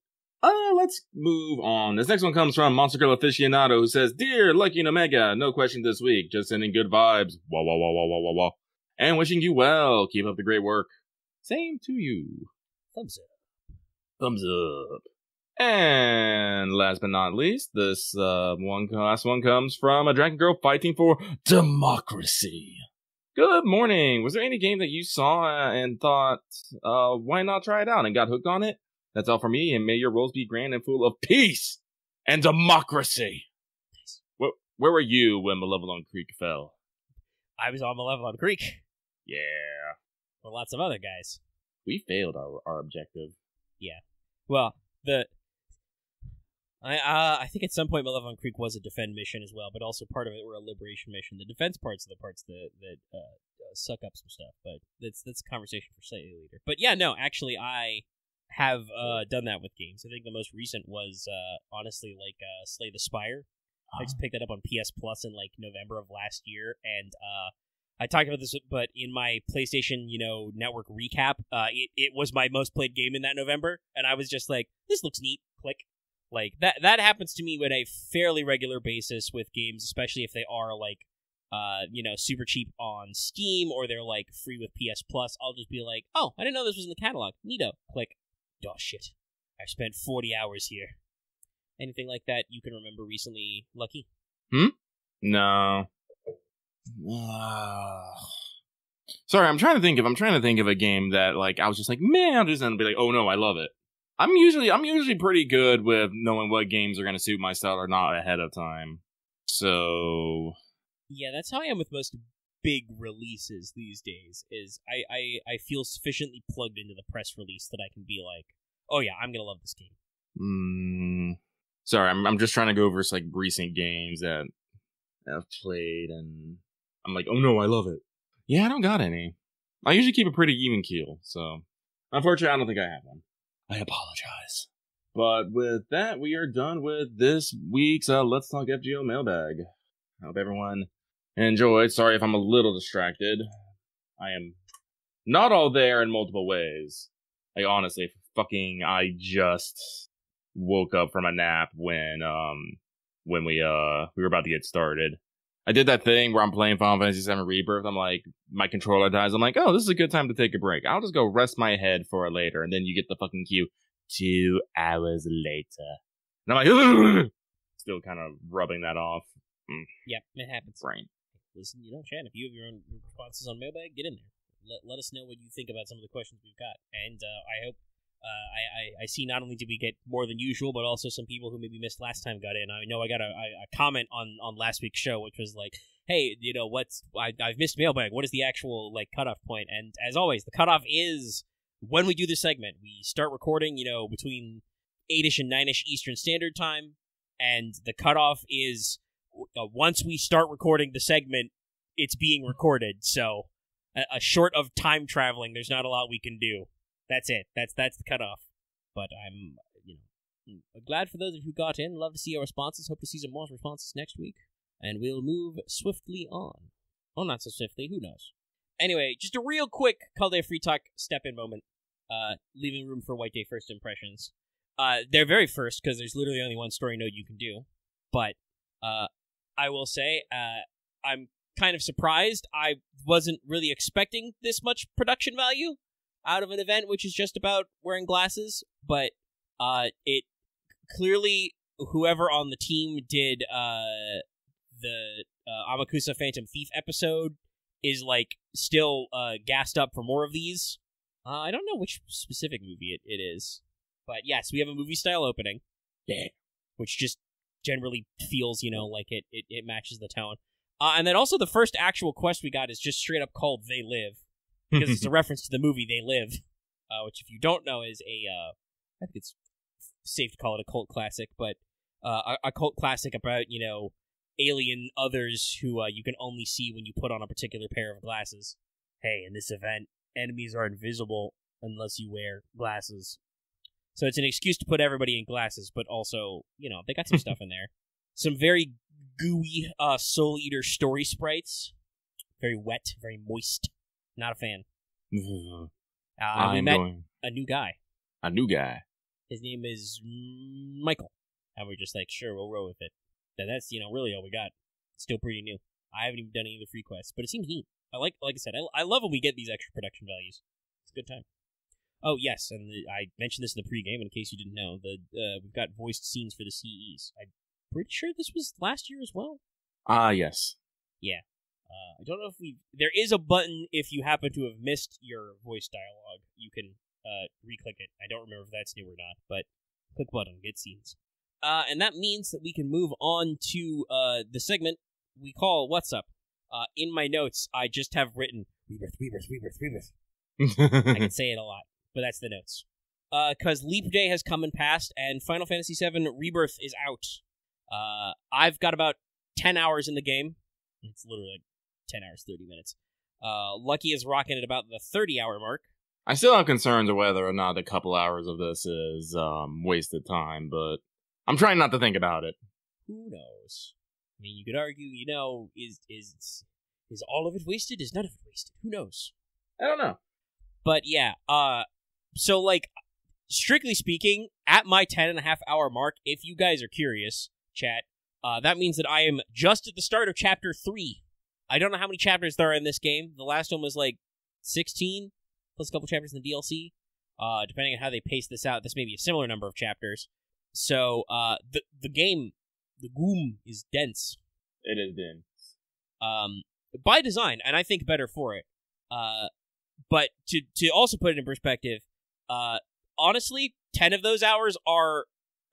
let's move on. This next one comes from Monster Girl Aficionado, who says, Dear Lucky and Omega, no question this week, just sending good vibes. Wah, wah, wah, wah, wah, wah, wah. And wishing you well. Keep up the great work. Same to you.
Thumbs up.
Thumbs up. And last but not least, this last one comes from a Dragon Girl fighting for democracy. Good morning. Was there any game that you saw and thought, why not try it out, and got hooked on it? That's all for me, and may your roles be grand and full of peace and democracy.
Nice.
Where were you when Malevolent Creek fell?
I was on Malevolent Creek.
Yeah.
With lots of other guys.
We failed our objective.
Yeah. Well, I think at some point Malevolent Creek was a defend mission as well, but also part of it were a liberation mission. The defense parts are the parts that suck up some stuff, but that's a conversation for slightly later. But yeah, no, actually I have done that with games. I think the most recent was honestly Slay the Spire. I just picked that up on PS Plus in November of last year, and I talked about this, but in my PlayStation, network recap, it was my most played game in that November, and I was just like, this looks neat, click. That happens to me on a fairly regular basis with games, especially if they are super cheap on Steam, or they're free with PS Plus. I'll just be like, oh, I didn't know this was in the catalog. Neato. Click. Oh shit. I spent 40 hours here. Anything like that you can remember recently, Lucky?
No. Sorry, I'm trying to think of a game that I was just like, man, I'll just be like, oh no, I love it. I'm usually pretty good with knowing what games are going to suit my style or not ahead of time. So
yeah, that's how I am with most big releases these days. Is I feel sufficiently plugged into the press release that I can be like, oh yeah, I'm gonna love this game.
Sorry, I'm just trying to go over recent games that I've played, and I'm like, oh no, I love it. Yeah, I don't got any. I usually keep a pretty even keel, so unfortunately, I don't think I have one. I apologize. But with that, we are done with this week's Let's Talk FGO mailbag. I hope everyone enjoyed. Sorry if I'm a little distracted. I am not all there in multiple ways. Honestly, I just woke up from a nap when we were about to get started. I did that thing where I'm playing Final Fantasy VII Rebirth. I'm like, my controller dies. I'm like, oh, this is a good time to take a break. I'll just go rest my head for it later. And then you get the fucking cue 2 hours later. And I'm like, still kind of rubbing that off.
Yep, it happens.
Brain.
Listen, Chan, if you have your own responses on mailbag, get in there. Let us know what you think about some of the questions we've got. And I hope I see not only did we get more than usual, but also some people who maybe missed last time got in. I know I got a comment on last week's show, which was like, hey, I've missed mailbag. What is the actual cutoff point? And as always, the cutoff is when we do this segment. We start recording, between 8-ish and 9-ish Eastern Standard Time, and the cutoff is once we start recording the segment, it's being recorded. So a short of time traveling, there's not a lot we can do. That's it. That's the cutoff. But I'm, glad for those of you who got in. Love to see your responses. Hope to see some more responses next week. And we'll move swiftly on. Oh, not so swiftly. Who knows? Anyway, just a real quick Call Day Free Talk step-in moment, leaving room for White Day first impressions. They're very first, because there's literally only one story node you can do, but I will say, I'm kind of surprised. I wasn't really expecting this much production value out of an event which is just about wearing glasses, but it clearly, whoever on the team did the Amakusa Phantom Thief episode is like still gassed up for more of these. I don't know which specific movie it is, but yes, we have a movie style opening, which just generally feels, like it matches the tone. And then also the first actual quest we got is just straight up called They Live, because it's a reference to the movie They Live, which if you don't know is I think it's safe to call it a cult classic, but a cult classic about, alien others who you can only see when you put on a particular pair of glasses. Hey, in this event, enemies are invisible unless you wear glasses. So it's an excuse to put everybody in glasses, but also, they got some stuff in there. Some very gooey Soul Eater story sprites. Very wet, very moist. Not a fan. We met a new guy.
A new guy.
His name is Michael. And we're just like, sure, we'll roll with it. And that's, really all we got. Still pretty new. I haven't even done any of the free quests, but it seems neat. Like I said, I love when we get these extra production values. It's a good time. Oh, yes, and I mentioned this in the pregame, in case you didn't know. We've got voiced scenes for the CEs. I'm pretty sure this was last year as well.
Yes.
Yeah. I don't know if there is a button if you happen to have missed your voice dialogue. You can re-click it. I don't remember if that's new or not, but click button, get scenes. And that means that we can move on to the segment we call What's Up. In my notes, I just have written Rebirth. I can say it a lot, but that's the notes. Because Leap Day has come and passed, and Final Fantasy VII Rebirth is out. I've got about 10 hours in the game. It's literally like 10 hours, 30 minutes. Lucky is rocking at about the 30-hour mark.
I still have concerns of whether or not a couple hours of this is wasted time, but I'm trying not to think about it.
Who knows? I mean, you could argue, is all of it wasted? Is none of it wasted? Who knows?
I don't know.
But yeah, so like, strictly speaking, at my 10.5-hour mark, if you guys are curious, chat, that means that I am just at the start of Chapter 3. I don't know how many chapters there are in this game. The last one was like 16, plus a couple chapters in the DLC. Depending on how they pace this out, this may be a similar number of chapters. So, the game, the GOOM, is dense.
It is dense.
By design, and I think better for it. But to also put it in perspective, honestly, 10 of those hours are...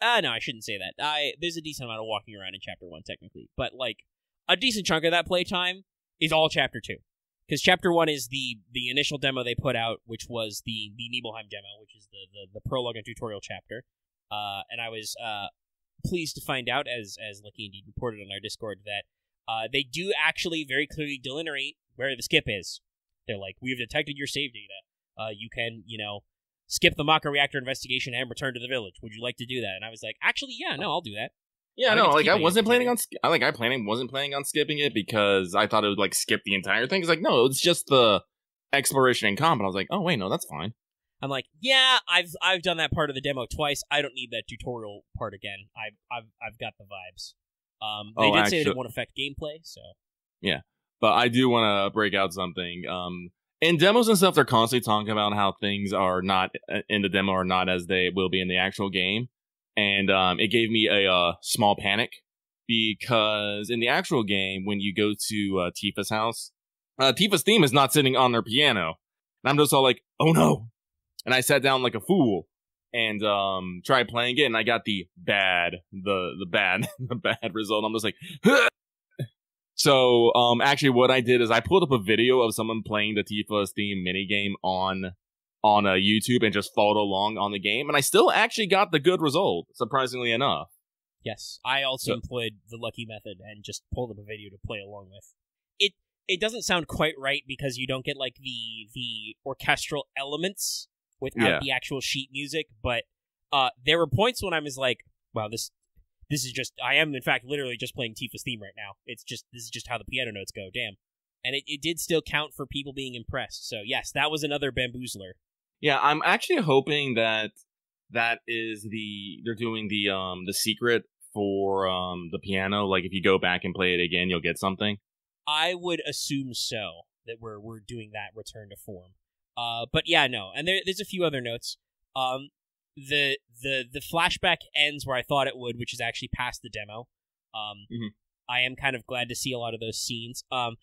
no, I shouldn't say that. There's a decent amount of walking around in Chapter 1, technically. But, like, a decent chunk of that playtime is all Chapter 2. Because Chapter 1 is the initial demo they put out, which was the Nibelheim demo, which is the prologue and tutorial chapter. And I was pleased to find out, as Lucky indeed reported on our Discord, that they do actually very clearly delineate where the skip is. They're like, we have detected your save data. You can, skip the Maka reactor investigation and return to the village. Would you like to do that? And I was like, actually, yeah, no, I'll do that.
Yeah, no, like, I wasn't planning on wasn't planning on skipping it because I thought it would, like, skip the entire thing. It's like, no, it's just the exploration and combat. I was like, oh, wait, no, that's fine.
I'm like, yeah, I've done that part of the demo twice. I don't need that tutorial part again. I've got the vibes. They did say it won't affect gameplay, so.
Yeah, but I do want to break out something. In demos and stuff, they're constantly talking about how things are not in the demo are not as they will be in the actual game. And it gave me a small panic because in the actual game, when you go to Tifa's house, Tifa's theme is not sitting on their piano. And I'm just all like, oh no. And I sat down like a fool and tried playing it, and I got the bad result. I'm just like, huh! So actually what I did is I pulled up a video of someone playing the Tifa's theme minigame on YouTube and just followed along on the game, and I still actually got the good result, surprisingly enough.
Yes, I also employed the Lucky method and just pulled up a video to play along with. It doesn't sound quite right because you don't get like the orchestral elements without the actual sheet music, but there were points when I was like, wow, this is just, I am in fact literally just playing Tifa's theme right now. This is just how the piano notes go, damn. And it did still count for people being impressed. So yes, that was another bamboozler.
Yeah, I'm actually hoping that they're doing the secret for the piano. Like if you go back and play it again, you'll get something.
I would assume so, that we're doing that return to form. But yeah, no. And there's a few other notes. The flashback ends where I thought it would, which is actually past the demo. I am kind of glad to see a lot of those scenes. I'm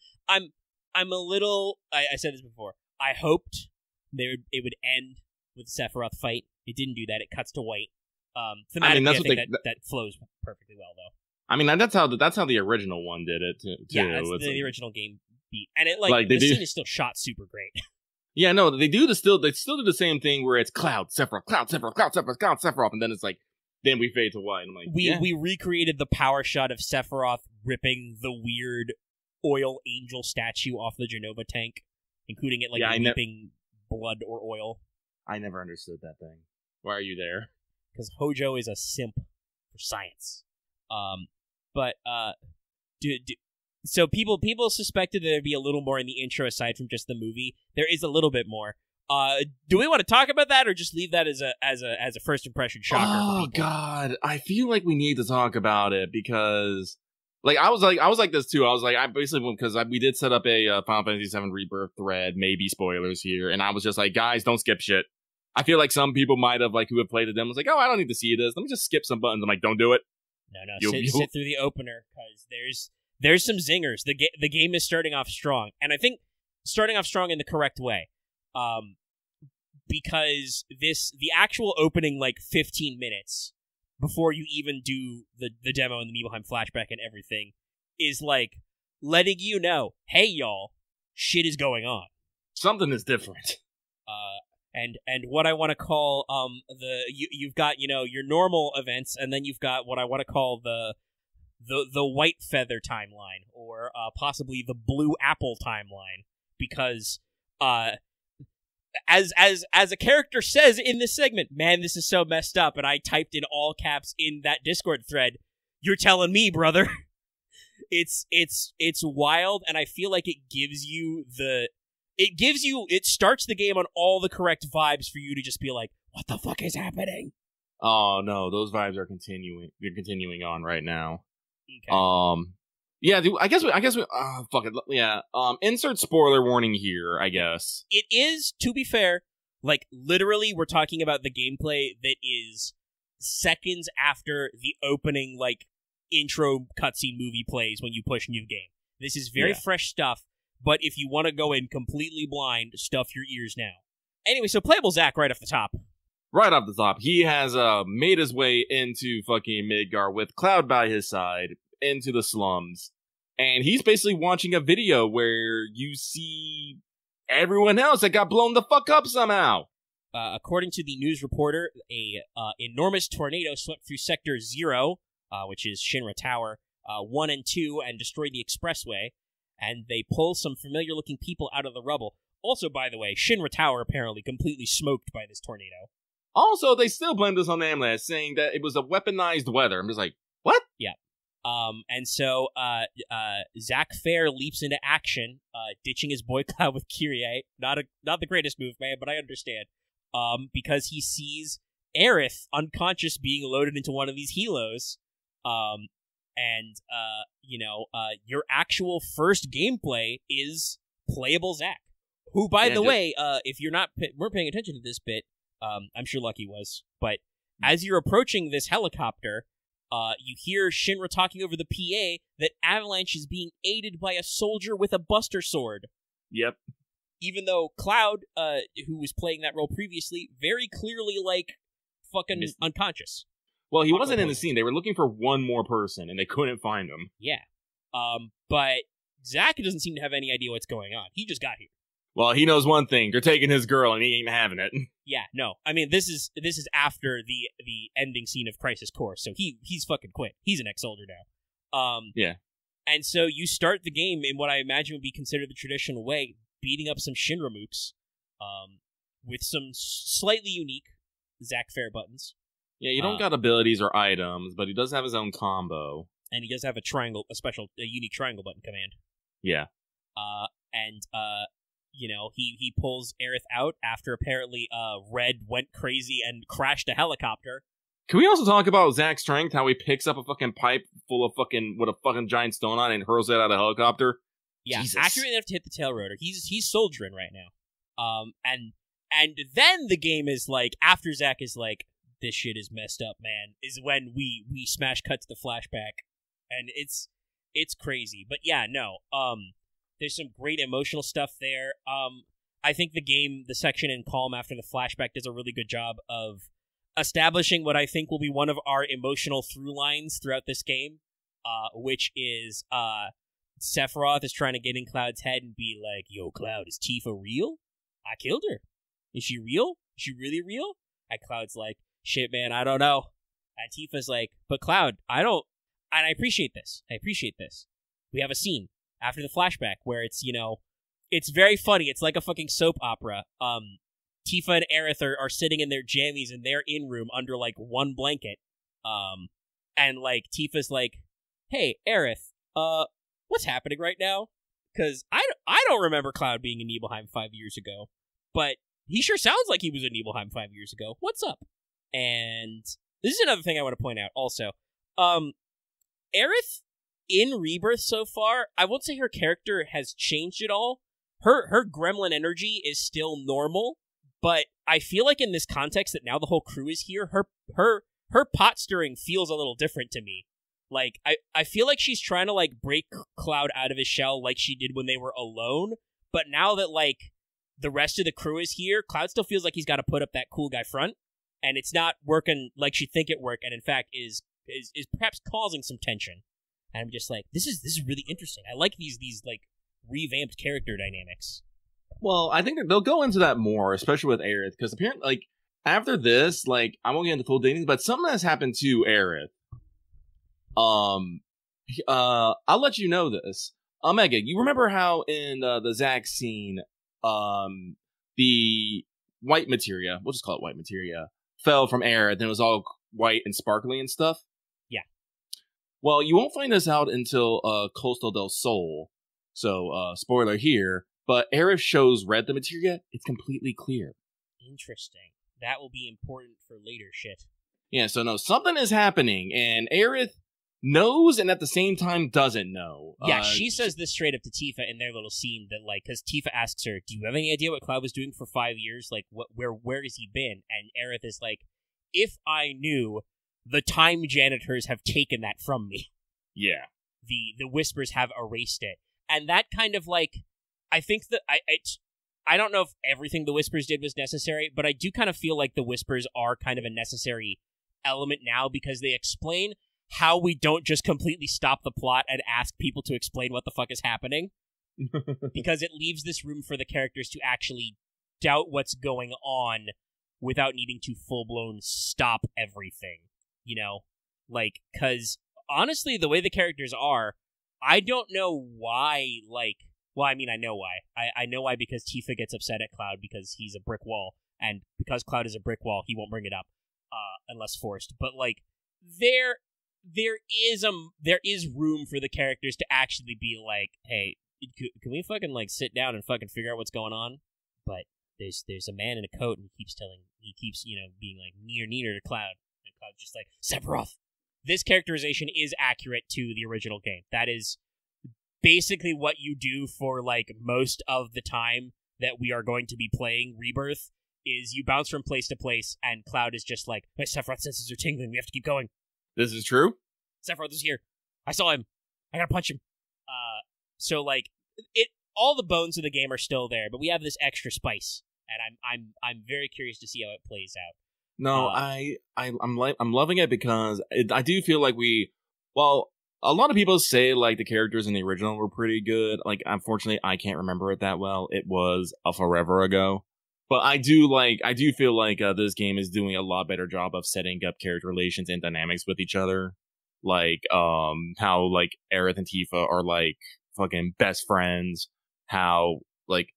a little. I said this before. I hoped it would end with the Sephiroth fight. It didn't do that. It cuts to white. Thematically, I think that flows perfectly well, though.
I mean, that's how the original one did it too.
Yeah, that's the original game beat, and the scene is still shot super great. Yeah,
no, they still do the same thing where it's Cloud, Sephiroth, Cloud, Sephiroth, Cloud, Sephiroth, Cloud, Sephiroth, and then it's like, then we fade to white. I'm like,
we recreated the power shot of Sephiroth ripping the weird oil angel statue off the Genova tank, including it leaping blood or oil.
I never understood that thing. Why are you there?
Because Hojo is a simp for science. So people suspected that there'd be a little more in the intro aside from just the movie. There is a little bit more. Do we want to talk about that or just leave that as a first impression shocker?
Oh God, I feel like we need to talk about it because, like, I was like this too. I was like, I basically because we did set up a Final Fantasy VII Rebirth thread, maybe spoilers here, and I was just like, guys, don't skip shit. I feel like some people might have who have played the demo was like, oh, I don't need to see this. Let me just skip some buttons. I'm like, don't do it.
No, sit through the opener because there's some zingers. The game is starting off strong, and I think starting off strong in the correct way. Because the actual opening 15 minutes before you even do the demo and the Nibelheim flashback and everything is letting you know, hey y'all, shit is going on.
Something is different.
And what I want to call you've got your normal events, and then you've got what I want to call the white feather timeline, or possibly the blue apple timeline, because as a character says in this segment, man, this is so messed up, and I typed in all caps in that Discord thread, you're telling me, brother. It's wild, and I feel like it starts the game on all the correct vibes for you to just be like, what the fuck is happening?
Oh no, those vibes are continuing. They're continuing on right now.
Okay.
Yeah, dude, I guess we fuck it. Yeah. Insert spoiler warning here, I guess.
It is, to be fair, literally we're talking about the gameplay that is seconds after the opening intro cutscene movie plays when you push new game. This is very fresh stuff. But if you want to go in completely blind, stuff your ears now. Anyway, so playable Zack right off the top.
Right off the top, he has made his way into fucking Midgar with Cloud by his side, into the slums. And he's basically watching a video where you see everyone else that got blown the fuck up somehow.
According to the news reporter, a enormous tornado swept through Sector 0, which is Shinra Tower, 1 and 2, and destroyed the expressway. And they pull some familiar-looking people out of the rubble. Also, by the way, Shinra Tower apparently completely smoked by this tornado.
Also, they still blame this on Amlas, saying that it was a weaponized weather. I'm just like, what?
Yeah. And so, Zack Fair leaps into action, ditching his boy Cloud with Kyrie. Not the greatest move, man, but I understand. Because he sees Aerith unconscious being loaded into one of these helos. Your actual first gameplay is playable Zack, who, by the way, if you're weren't paying attention to this bit, I'm sure Lucky was, but as you're approaching this helicopter, you hear Shinra talking over the PA that Avalanche is being aided by a soldier with a buster sword.
Yep.
Even though Cloud, who was playing that role previously, very clearly fucking unconscious.
Well, he wasn't in the scene. They were looking for one more person, and they couldn't find him.
Yeah. But Zack doesn't seem to have any idea what's going on. He just got here.
Well, he knows one thing. They're taking his girl, and he ain't having it.
Yeah, no. I mean, this is after the ending scene of Crisis Core, so he's fucking quit. He's an ex-soldier now.
Yeah.
And so you start the game in what I imagine would be considered the traditional way, beating up some Shinra mooks, with some slightly unique Zack Fair buttons.
Yeah, you don't got abilities or items, but he does have his own combo.
And he does have a unique triangle button command.
Yeah.
He pulls Aerith out after apparently Red went crazy and crashed a helicopter.
Can we also talk about Zack's strength? How he picks up a fucking pipe full of with a fucking giant stone on it and hurls it out of a helicopter?
Yeah,
Jesus.
accurate enough to hit the tail rotor. He's soldiering right now. And then the game is like, after Zack is like, this shit is messed up, man, is when we smash cut to the flashback. And it's crazy. But yeah, no. There's some great emotional stuff there. I think the section in Calm after the flashback does a really good job of establishing what I think will be one of our emotional through lines throughout this game, which is Sephiroth is trying to get in Cloud's head and be like, yo, Cloud, is Tifa real? I killed her. Is she real? Is she really real? And Cloud's like, shit, man, I don't know. And Tifa's like, but Cloud, I don't... And I appreciate this. We have a scene after the flashback where it's, it's very funny. It's like a fucking soap opera. Tifa and Aerith are sitting in their jammies in their in-room under, like, one blanket. And, like, Tifa's like, hey, Aerith, what's happening right now? Because I don't remember Cloud being in Nibelheim 5 years ago, but he sure sounds like he was in Nibelheim 5 years ago. What's up? And this is another thing I want to point out also. Aerith, in Rebirth so far, I won't say her character has changed at all. Her gremlin energy is still normal, but I feel like in this context that now the whole crew is here, her pot stirring feels a little different to me. Like, I feel like she's trying to, like, break Cloud out of his shell like she did when they were alone, but now that, like, the rest of the crew is here, Cloud still feels like he's got to put up that cool guy front, and it's not working like she'd think it work, and in fact is perhaps causing some tension. And I'm just like, this is really interesting. I like these like revamped character dynamics.
Well, I think they'll go into that more, especially with Aerith, because apparently, like, after this, like, I won't get into full details, but something has happened to Aerith. I'll let you know this. Omega, you remember how in the Zack scene, the white materia, we'll just call it white materia, fell from Aerith, and it was all white and sparkly and stuff?
Yeah.
Well, you won't find this out until Coastal del Sol, so spoiler here, but Aerith shows red the materia, it's completely clear.
Interesting. That will be important for later shit.
Yeah, so no, something is happening, and Aerith knows and at the same time doesn't know.
Yeah, she says this straight up to Tifa in their little scene that, like, because Tifa asks her, do you have any idea what Cloud was doing for 5 years? Like, where has he been? And Aerith is like, if I knew, the time janitors have taken that from me.
Yeah.
The Whispers have erased it. And that kind of, like, I think that, I don't know if everything the Whispers did was necessary, but I do kind of feel like the Whispers are kind of a necessary element now because they explain how we don't just completely stop the plot and ask people to explain what the fuck is happening. Because it leaves this room for the characters to actually doubt what's going on without needing to full-blown stop everything. You know? Like, because honestly, the way the characters are, I don't know why, like... Well, I mean, I know why. I know why because Tifa gets upset at Cloud because he's a brick wall. And because Cloud is a brick wall, he won't bring it up. Unless forced. But, like, there is room for the characters to actually be like, hey, can we fucking, like, sit down and fucking figure out what's going on? But there's a man in a coat and he keeps, you know, being like, near to Cloud. And Cloud's just like, Sephiroth! This characterization is accurate to the original game. That is basically what you do for, like, most of the time that we are going to be playing Rebirth, is you bounce from place to place, and Cloud is just like, my Sephiroth senses are tingling, we have to keep going.
This is true?
Sephiroth is here. I saw him. I gotta punch him. So, like, all the bones of the game are still there, but we have this extra spice, and I'm very curious to see how it plays out.
No, I'm loving it because I do feel like a lot of people say, like, the characters in the original were pretty good. Like, unfortunately, I can't remember it that well. It was a forever ago. But I do feel like this game is doing a lot better job of setting up character relations and dynamics with each other. Like, how, like, Aerith and Tifa are, like, fucking best friends. How, like,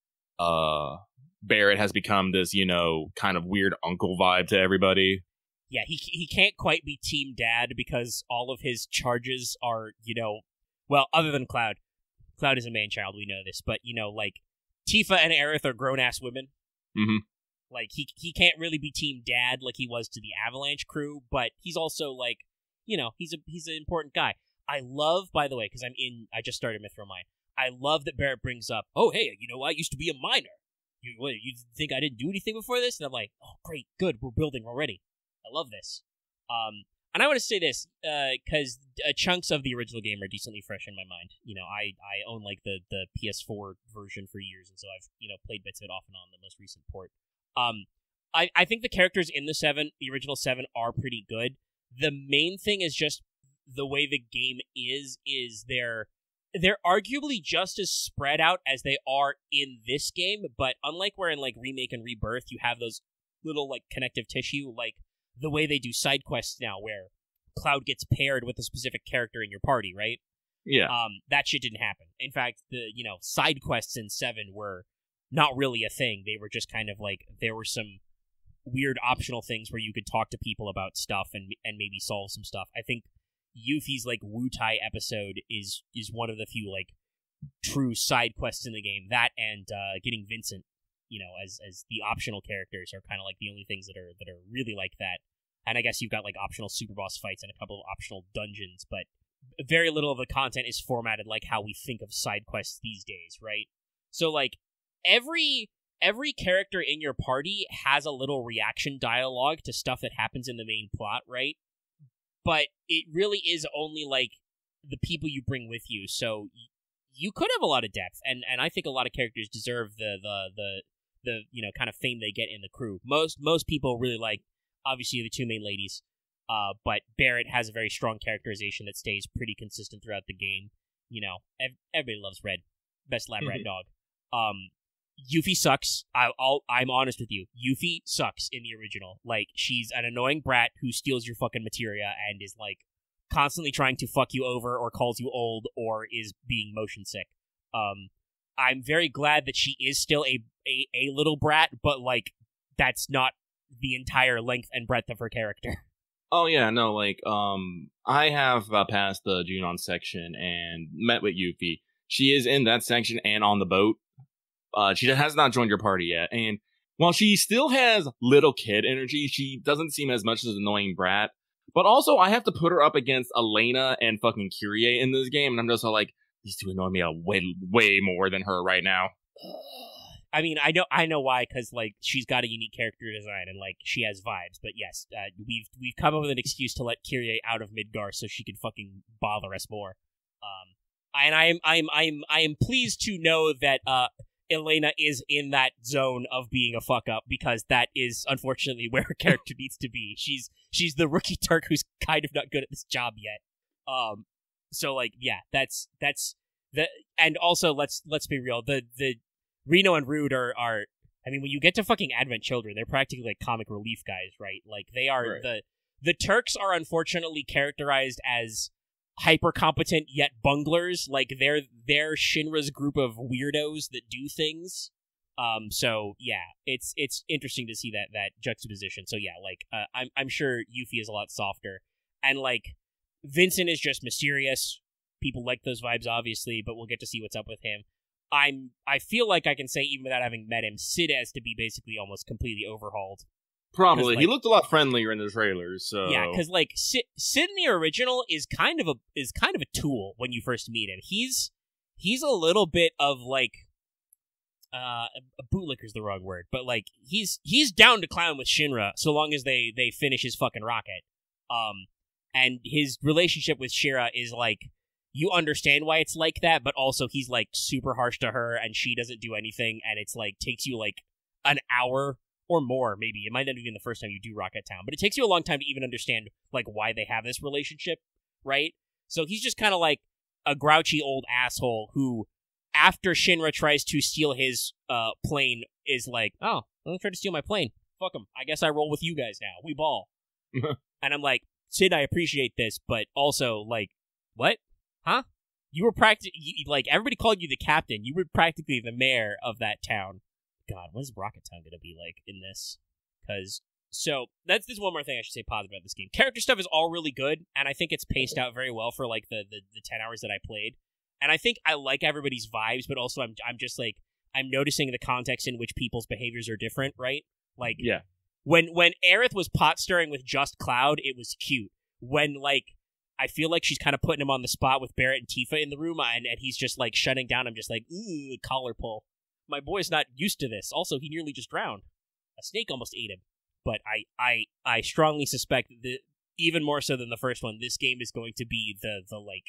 Barrett has become this, you know, kind of weird uncle vibe to everybody.
Yeah, he can't quite be Team Dad because all of his charges are, you know, well, other than Cloud, Cloud is a man-child, we know this, but, like, Tifa and Aerith are grown-ass women.
Mm-hmm.
Like, he can't really be Team Dad like he was to the Avalanche crew, but he's also, like, he's an important guy. I love, by the way, because I just started Mithril Mine, I love that Barrett brings up, oh, hey, I used to be a miner. You think I didn't do anything before this? And I'm like, oh, great, good, we're building already. I love this. And I want to say this, because chunks of the original game are decently fresh in my mind. I own, like, the PS4 version for years, and so I've, played bits of it off and on the most recent port. I think the characters in the original 7 are pretty good. The main thing is just the way the game is they're arguably just as spread out as they are in this game, but unlike where in, like, Remake and Rebirth, you have those little, like, connective tissue, like, the way they do side quests now, where Cloud gets paired with a specific character in your party, right?
Yeah.
That shit didn't happen. In fact, the, side quests in 7 were not really a thing. They were just kind of like, there were some weird optional things where you could talk to people about stuff and maybe solve some stuff. I think Yuffie's, like, Wutai episode is one of the few, like, true side quests in the game. That and getting Vincent, as the optional characters are kind of like the only things that are really like that. And I guess you've got, like, optional super boss fights and a couple of optional dungeons, but very little of the content is formatted like how we think of side quests these days, right? So, like, every character in your party has a little reaction dialogue to stuff that happens in the main plot, right? But it really is only, like, the people you bring with you, so you could have a lot of depth, and I think a lot of characters deserve the kind of fame they get in the crew. Most people really like, obviously, the two main ladies, but Barrett has a very strong characterization that stays pretty consistent throughout the game. Everybody loves Red, best lab rat dog. Yuffie sucks. I'm honest with you. Yuffie sucks in the original. Like, she's an annoying brat who steals your fucking materia and is, like, constantly trying to fuck you over or calls you old or is being motion sick. I'm very glad that she is still a little brat, but, like, that's not the entire length and breadth of her character.
Oh yeah, no, like, I have passed the Junon section and met with Yuffie. She is in that section and on the boat. She has not joined your party yet, and while she still has little kid energy, she doesn't seem as much as an annoying brat. But also, I have to put her up against Elena and fucking Kyrie in this game, and I'm just like, these two annoy me way more than her right now.
I mean, I know why, because, like, she's got a unique character design and, like, she has vibes. But yes, we've come up with an excuse to let Kyrie out of Midgar so she can fucking bother us more. And I am pleased to know that Elena is in that zone of being a fuck up, because that is unfortunately where her character needs to be. She's the rookie Turk who's kind of not good at this job yet. So, like, yeah, that's the, and also let's be real, the Reno and Rude are I mean, when you get to fucking Advent Children, they're practically like comic relief guys, right? Like, they are right. The Turks are unfortunately characterized as hyper competent yet bunglers. Like, they're Shinra's group of weirdos that do things. So yeah, it's interesting to see that juxtaposition. So yeah, like, I'm sure Yuffie is a lot softer, and like Vincent is just mysterious. People like those vibes, obviously, but we'll get to see what's up with him. I feel like I can say, even without having met him, Sid has to be basically almost completely overhauled.
Probably.
Like,
he looked a lot friendlier in the trailers, so...
Yeah, because, like, Sid in the original is kind of a tool when you first meet him. He's a little bit of, like... a bootlicker's the wrong word, but, like, he's down to clown with Shinra so long as they finish his fucking rocket. And his relationship with Shira is, like, you understand why it's like that, but also he's, like, super harsh to her, and she doesn't do anything, and it's, like, takes you, like, an hour or more, maybe. It might not even be the first time you do Rocket Town, but it takes you a long time to even understand, like, why they have this relationship, right? So he's just kind of like a grouchy old asshole who, after Shinra tries to steal his plane, is like, oh, don't try to steal my plane. Fuck him. I guess I roll with you guys now. We ball. And I'm like, Sid, I appreciate this, but also, like, what? Huh? You were like, everybody called you the captain. You were practically the mayor of that town. God, what is Rocket Town gonna be like in this? Because, so, there's one more thing I should say positive about this game. Character stuff is all really good, and I think it's paced out very well for, like, the 10 hours that I played. And I think I like everybody's vibes, but also I'm just like, I'm noticing the context in which people's behaviors are different, right? Like,
Yeah.
when Aerith was pot stirring with just Cloud, it was cute. When, like, I feel like she's kind of putting him on the spot with Barrett and Tifa in the room, and he's just, like, shutting down. I'm just like, ooh, collar pull. My boy's not used to this. Also, he nearly just drowned. A snake almost ate him. But I strongly suspect that, even more so than the first one, this game is going to be the like,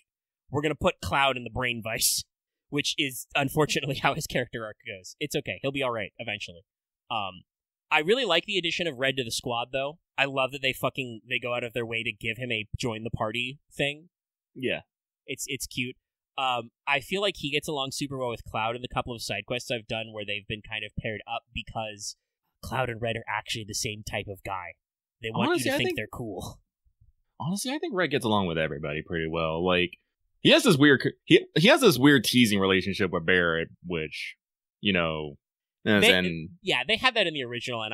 we're going to put Cloud in the brain vice, which is, unfortunately, how his character arc goes. It's okay. He'll be all right, eventually. I really like the addition of Red to the squad, though. I love that they go out of their way to give him a join the party thing.
Yeah.
It's cute. I feel like he gets along super well with Cloud in the couple of side quests I've done where they've been kind of paired up because Cloud and Red are actually the same type of guy. They want you to think they're cool.
Honestly, I think Red gets along with everybody pretty well. Like, he has this weird he has this weird teasing relationship with Barrett, which, you know,
yeah, they had that in the original, and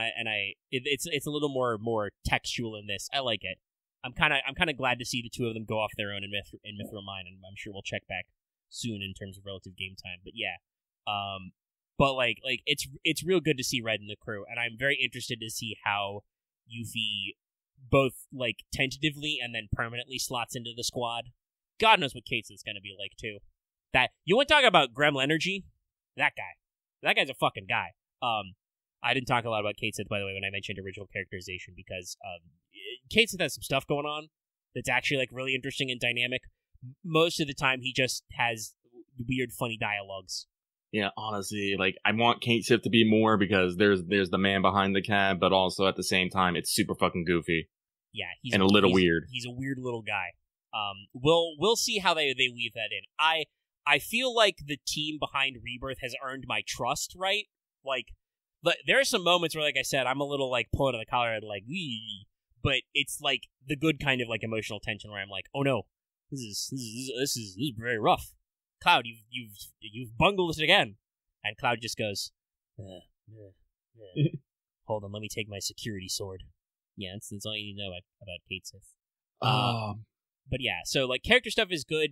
it's a little more textual in this. I like it. I'm kind of glad to see the two of them go off their own in Mithril Mine, and I'm sure we'll check back soon in terms of relative game time. But yeah, but like it's real good to see Red in the crew, and I'm very interested to see how Yuffie both like tentatively and then permanently slots into the squad. God knows what Kate's is going to be like too. That you want to talk about Gremlin energy? That guy's a fucking guy. I didn't talk a lot about Kate Sith, by the way, when I mentioned original characterization, because Kate Sith has some stuff going on that's actually like really interesting and dynamic. Most of the time, he just has weird, funny dialogues.
Yeah, honestly, like, I want Kate Sith to be more because there's the man behind the cab, but also at the same time, it's super fucking goofy.
Yeah,
he's a little weird.
He's a weird little guy. We'll see how they weave that in. I feel like the team behind Rebirth has earned my trust, right? Like, there are some moments where, like I said, I'm a little, like, pulling on the collar and, like, wee, but it's, like, the good kind of, like, emotional tension where I'm like, oh, no, this is very rough. Cloud, you've bungled it again. And Cloud just goes, hold on, let me take my security sword. Yeah, that's all you need to know about Kate Sith. But yeah, so, like, character stuff is good.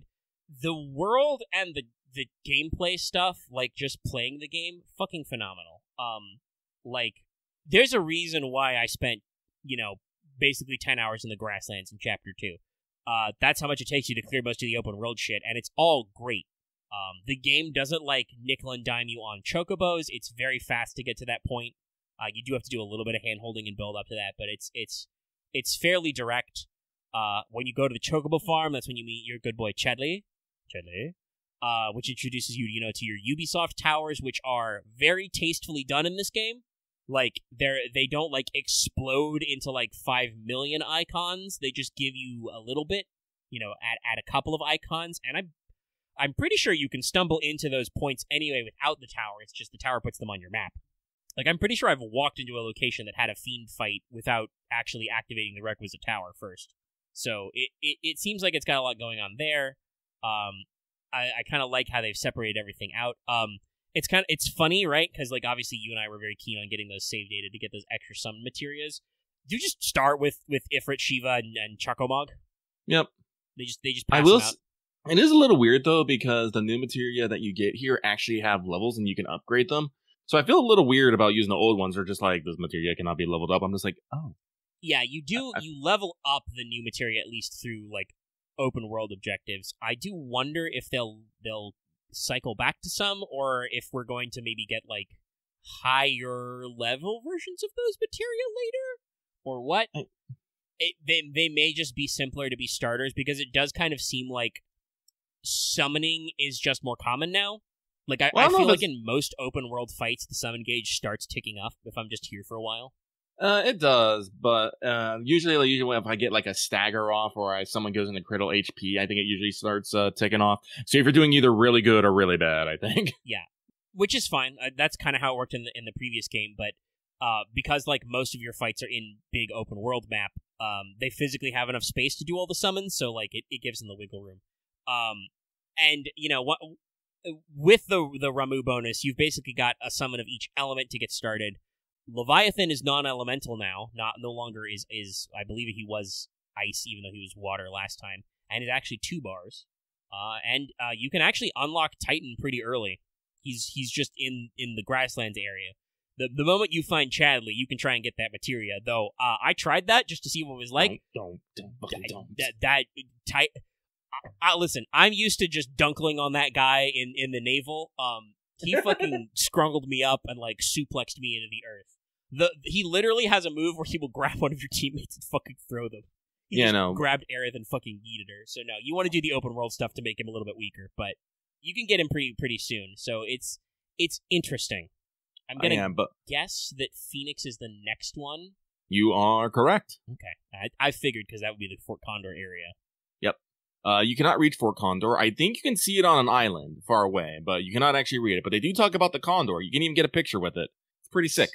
The world and the gameplay stuff, like just playing the game, fucking phenomenal. Like, there's a reason why I spent, basically 10 hours in the grasslands in Chapter 2. That's how much it takes you to clear most of the open world shit, and it's all great. The game doesn't, like, nickel and dime you on chocobos. It's very fast to get to that point. You do have to do a little bit of hand-holding and build up to that, but it's fairly direct. When you go to the chocobo farm, that's when you meet your good boy Chedley, which introduces you, to your Ubisoft towers, which are very tastefully done in this game. Like, they don't, like, explode into, like, 5 million icons. They just give you a little bit, add a couple of icons, and I'm pretty sure you can stumble into those points anyway without the tower. It's just the tower puts them on your map. Like, I'm pretty sure I've walked into a location that had a fiend fight without actually activating the requisite tower first. So it seems like it's got a lot going on there. I kind of like how they've separated everything out. It's funny, right? Because, like, obviously you and I were very keen on getting those save data to get those extra summon materials. Do you just start with Ifrit, Shiva, and Chacomog?
Yep.
They just pass them out.
It is a little weird, though, because the new materia that you get here actually have levels and you can upgrade them. So I feel a little weird about using the old ones. They're just like, this materia cannot be leveled up. I'm just like, oh.
Yeah, you do. You level up the new materia at least through, like, open world objectives. I do wonder if they'll cycle back to some, or if we're going to maybe get, like, higher level versions of those materia later, or what. They may just be simpler to be starters, because it does kind of seem like summoning is just more common now. Like, I feel like in most open world fights, the summon gauge starts ticking up if I'm just here for a while.
It does, but usually if I get like a stagger off or someone goes into critical HP, I think it usually starts ticking off. So if you're doing either really good or really bad, I think. Yeah,
which is fine. That's kind of how it worked in the previous game, but because like most of your fights are in big open world map, they physically have enough space to do all the summons, so like it gives them the wiggle room. And what? With the Ramu bonus, you've basically got a summon of each element to get started. Leviathan is non-elemental now, no longer is I believe he was ice, even though he was water last time, and is actually 2 bars. And you can actually unlock Titan pretty early. He's just in the grasslands area. The moment you find Chadley, you can try and get that materia. Though I tried that just to see what it was like.
Don't.
Listen, I'm used to just dunkling on that guy in the naval. He fucking scrungled me up and like suplexed me into the earth. He literally has a move where he will grab one of your teammates and fucking throw them. He just grabbed Aerith and fucking yeeted her. So no, you want to do the open world stuff to make him a little bit weaker, but you can get him pretty soon. So it's interesting. I'm gonna guess that Phoenix is the next one.
You are correct.
Okay, I figured because that would be the Fort Condor area.
Yep. You cannot reach Fort Condor. I think you can see it on an island far away, but you cannot actually read it. But they do talk about the Condor. You can even get a picture with it. It's pretty sick.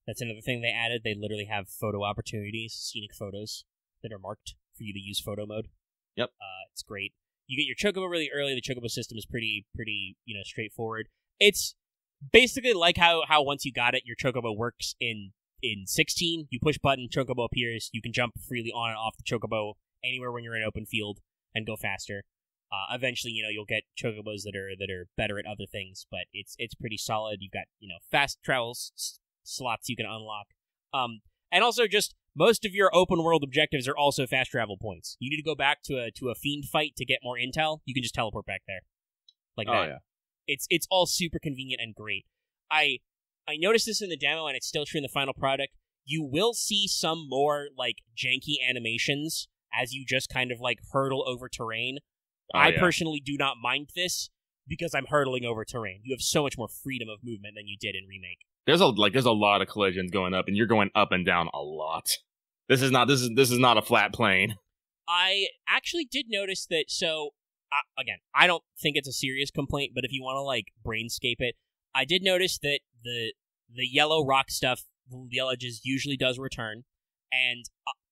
That's another thing they added. They literally have photo opportunities, scenic photos that are marked for you to use photo mode.
Yep.
It's great. You get your Chocobo really early. The Chocobo system is pretty straightforward. It's basically like how once you got it, your Chocobo works in 16. You push button, Chocobo appears. You can jump freely on and off the Chocobo anywhere when you're in open field and go faster. Eventually, you'll get Chocobos that are better at other things, but it's pretty solid. You've got fast travel slots you can unlock, and also just most of your open world objectives are also fast travel points. You need to go back to a fiend fight to get more intel. You can just teleport back there, like that.
Oh yeah.
It's all super convenient and great. I noticed this in the demo, and it's still true in the final product. You will see some more like janky animations as you just kind of like hurdle over terrain. I personally do not mind this because I'm hurdling over terrain. You have so much more freedom of movement than you did in Remake.
There's a lot of collisions going up, and you're going up and down a lot. This is not a flat plane.
I actually did notice that. So again, I don't think it's a serious complaint, but if you want to like brainscape it, I did notice that the yellow rock stuff, the yellow just usually does return, and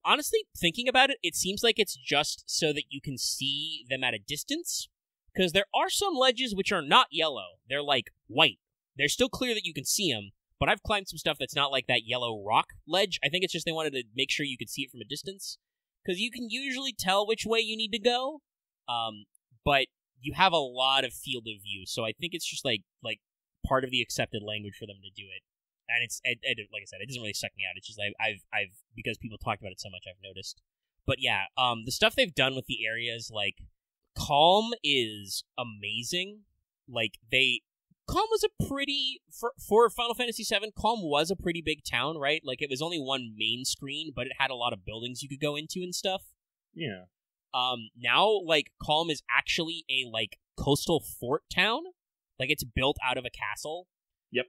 honestly, thinking about it, it seems like it's just so that you can see them at a distance, because there are some ledges which are not yellow. They're like white. They're still clear that you can see them, but I've climbed some stuff that's not like that yellow rock ledge. I think it's just they wanted to make sure you could see it from a distance, because you can usually tell which way you need to go, but you have a lot of field of view, so I think it's just like part of the accepted language for them to do it. And it's like I said, it doesn't really suck me out. It's just I've because people talked about it so much, I've noticed. But yeah, the stuff they've done with the areas, like Calm, is amazing. Like Calm was a pretty for Final Fantasy VII. Calm was a pretty big town, right? Like it was only one main screen, but it had a lot of buildings you could go into and stuff.
Yeah.
Now like Calm is actually a like coastal fort town. Like it's built out of a castle.
Yep.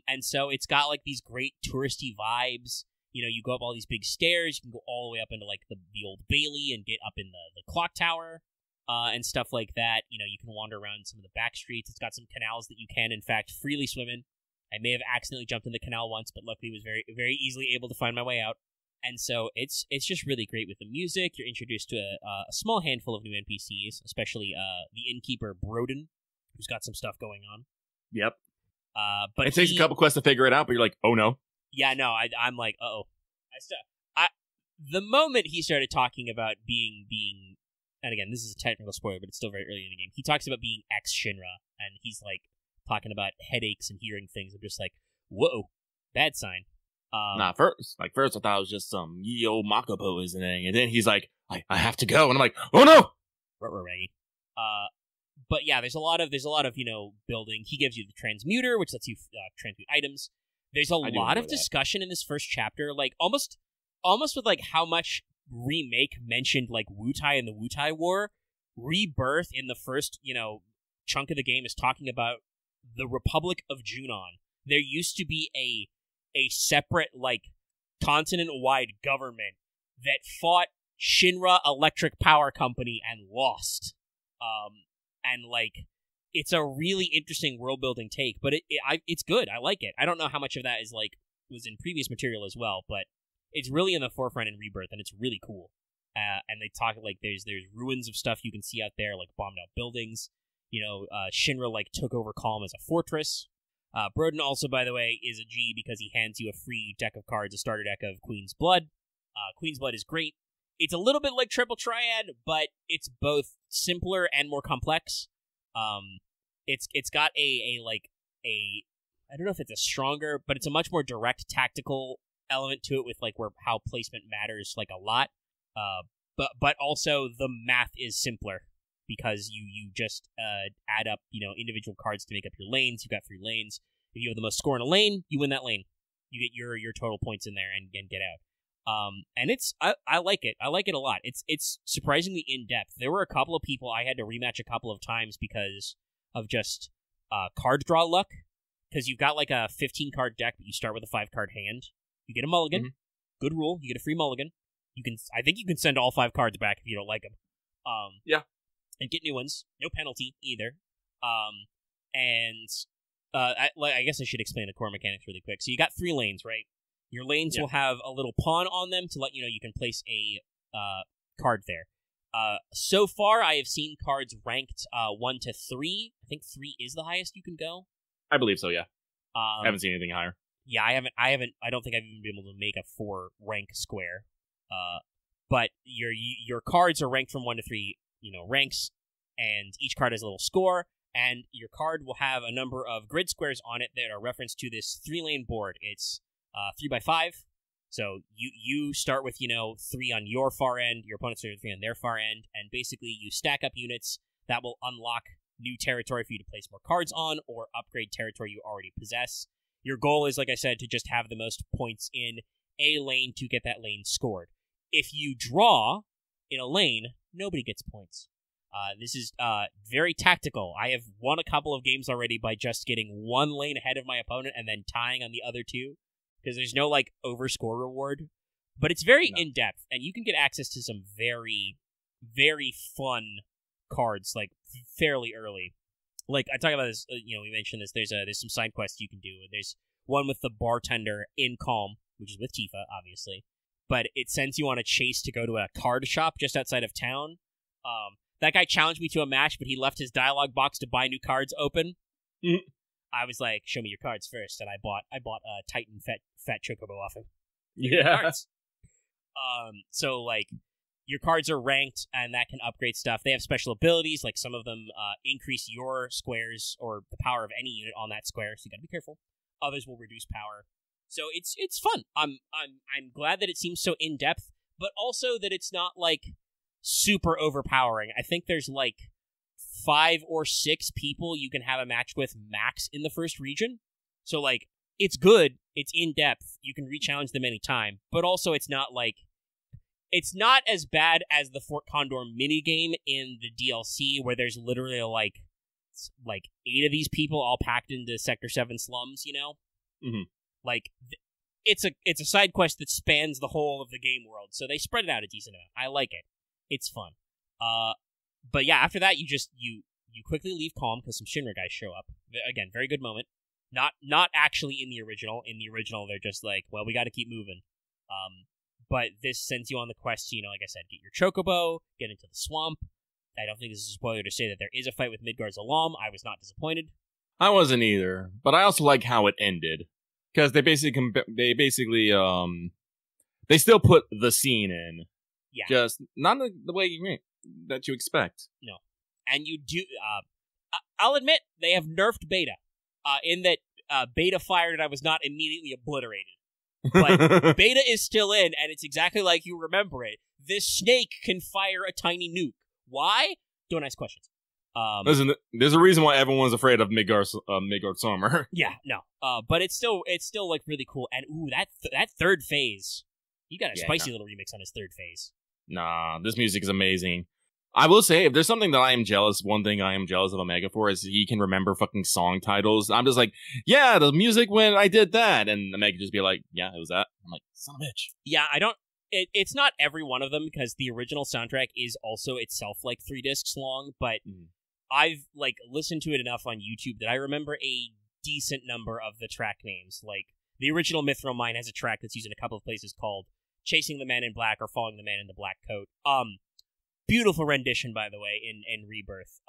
And so it's got like these great touristy vibes. You go up all these big stairs. You can go all the way up into like the old Bailey and get up in the clock tower, and stuff like that. You can wander around some of the back streets. It's got some canals that you can, in fact, freely swim in. I may have accidentally jumped in the canal once, but luckily was very, very easily able to find my way out. And so it's just really great with the music. You're introduced to a small handful of new NPCs, especially the innkeeper Broden, who's got some stuff going on.
Yep.
But
it takes a couple quests to figure it out, but you're like, oh no.
Yeah, no, I'm like, uh-oh. The moment he started talking about being, and again, this is a technical spoiler, but it's still very early in the game. He talks about being ex-Shinra, and he's like talking about headaches and hearing things. I'm just like, whoa, bad sign.
First I thought it was just some ye old Mako poisoning, and then he's like, I have to go, and I'm like, oh no.
Right. But yeah, there's a lot of building. He gives you the transmuter, which lets you transmute items. There's a lot of discussion in this first chapter, like almost with like how much Remake mentioned like Wutai and the Wutai War. Rebirth in the first chunk of the game is talking about the Republic of Junon. There used to be a separate like continent-wide government that fought Shinra Electric Power Company and lost. And like, it's a really interesting world building take, but it's good. I like it. I don't know how much of that was in previous material as well, but it's really in the forefront in Rebirth, and it's really cool. And they talk like there's ruins of stuff you can see out there, like bombed out buildings. Shinra like took over Calm as a fortress. Broden also, by the way, is a G because he hands you a free deck of cards, a starter deck of Queen's Blood. Queen's Blood is great. It's a little bit like Triple Triad, but it's both simpler and more complex. It's got a I don't know if it's a stronger, but it's a much more direct tactical element to it with like where how placement matters like a lot. But also the math is simpler because you just add up individual cards to make up your lanes. You've got 3 lanes. If you have the most score in a lane, you win that lane. You get your total points in there and get out. And I like it. I like it a lot. It's surprisingly in depth. There were a couple of people I had to rematch a couple of times because of just card draw luck. Because you've got like a 15 card deck, but you start with a 5 card hand. You get a mulligan. Mm-hmm. Good rule. You get a free mulligan. I think you can send all 5 cards back if you don't like them.
Yeah.
And get new ones. No penalty either. I guess I should explain the core mechanics really quick. So you got 3 lanes, right? Your lanes will have a little pawn on them to let you know you can place a card there. So far, I have seen cards ranked 1 to 3. I think 3 is the highest you can go.
I believe so, yeah. I haven't seen anything higher.
Yeah, I don't think I've even been able to make a 4 rank square. But your cards are ranked from 1 to 3, ranks, and each card has a little score, and your card will have a number of grid squares on it that are referenced to this 3-lane board. It's 3x5, so you start with 3 on your far end, your opponents are 3 on their far end, and basically you stack up units that will unlock new territory for you to place more cards on or upgrade territory you already possess. Your goal is, like I said, to just have the most points in a lane to get that lane scored. If you draw in a lane, nobody gets points. This is very tactical. I have won a couple of games already by just getting 1 lane ahead of my opponent and then tying on the other 2, because there's no overscore reward. But it's very in-depth, and you can get access to some very, very fun cards fairly early. I talk about this, we mentioned this. There's some side quests you can do. There's one with the bartender in Calm, which is with Tifa, obviously. But it sends you on a chase to go to a card shop just outside of town. That guy challenged me to a match, but he left his dialogue box to buy new cards open. Mm-hmm. I was like, "Show me your cards first," and I bought a Titan fat chocobo off him.
Yeah.
Cards. So your cards are ranked, and that can upgrade stuff. They have special abilities, some of them increase your squares or the power of any unit on that square, so you gotta be careful. Others will reduce power. So it's fun. I'm glad that it seems so in depth, but also that it's not super overpowering. I think there's 5 or 6 people you can have a match with max in the first region. So it's good. It's in depth. You can re-challenge them anytime, but also it's not it's not as bad as the Fort Condor minigame in the DLC, where there's literally 8 of these people all packed into Sector 7 slums, Mm-hmm. It's a side quest that spans the whole of the game world, so they spread it out a decent amount. I like it. It's fun. But yeah, after that, you quickly leave Calm because some Shinra guys show up. Again, very good moment. Not actually in the original. In the original, they're just well, we got to keep moving. But this sends you on the quest to, like I said, get your chocobo, get into the swamp. I don't think this is a spoiler to say that there is a fight with Midgard's Alam. I was not disappointed.
I wasn't either, but I also like how it ended, because they still put the scene in, just not the way that you expect.
No, and you do. I'll admit they have nerfed Beta, in that Beta fired and I was not immediately obliterated. But Beta is still in, and it's exactly like you remember it. This snake can fire a tiny nuke. Why? Don't ask questions.
Listen, there's a reason why everyone's afraid of Midgard Summer.
Yeah, no. But it's still really cool. And ooh, that third phase. You got a spicy little remix on his third phase.
Nah, this music is amazing. I will say, if there's something that one thing I am jealous of Omega for is he can remember fucking song titles. I'm just yeah, the music when I did that. And Omega just be yeah, it was that. I'm son of a bitch.
Yeah, it's not every one of them, because the original soundtrack is also itself 3 discs long, but I've listened to it enough on YouTube that I remember a decent number of the track names. The original Mithril Mine has a track that's used in a couple of places called Chasing the Man in Black or Following the Man in the Black Coat. Beautiful rendition, by the way, in Rebirth.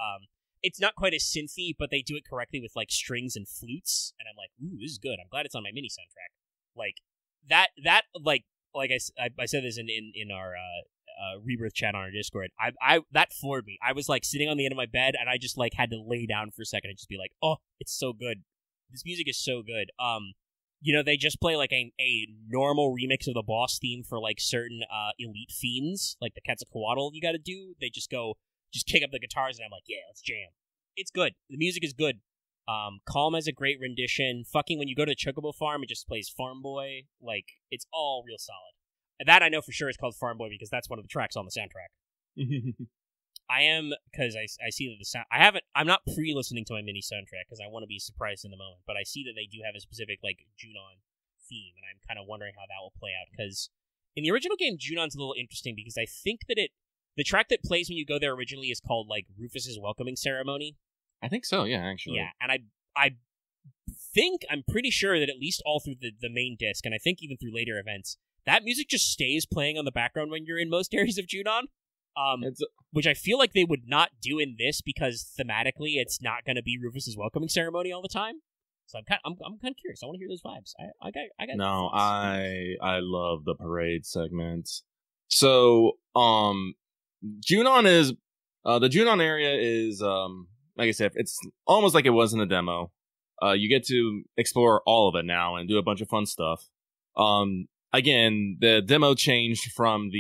It's not quite as synthy, but they do it correctly with strings and flutes, and I'm ooh, this is good. I'm glad it's on my mini soundtrack. I said this in our Rebirth chat on our Discord. I that floored me. I was like sitting on the end of my bed, and I just like had to lay down for a second and just be like, "Oh, it's so good. This music is so good." They just play like a normal remix of the boss theme for like certain elite fiends, like the Quetzalcoatl you got to do. They just kick up the guitars, and I'm like, "Yeah, let's jam." It's good. The music is good. Calm has a great rendition. Fucking when you go to Chocobo Farm, it just plays Farm Boy. Like, it's all real solid. And that I know for sure is called Farm Boy because that's one of the tracks on the soundtrack. Because I see that the sound... I'm not pre-listening to my mini soundtrack because I want to be surprised in the moment, but I see that they do have a specific, like, Junon theme, and I'm kind of wondering how that will play out, because in the original game, Junon's a little interesting because I think that the track that plays when you go there originally is called, like, Rufus's Welcoming Ceremony.
I think so, yeah, actually.
Yeah, and I'm pretty sure that at least all through the main disc, and I think even through later events, that music just stays playing on the background when you're in most areas of Junon, which I feel like they would not do in this because thematically it's not going to be Rufus's Welcoming Ceremony all the time. So I'm kind of curious. I want to hear those vibes. I got.
No, I love the parade segment. So Junon is the Junon area is like I said, it's almost like it was in the demo. You get to explore all of it now and do a bunch of fun stuff. Again, the demo changed from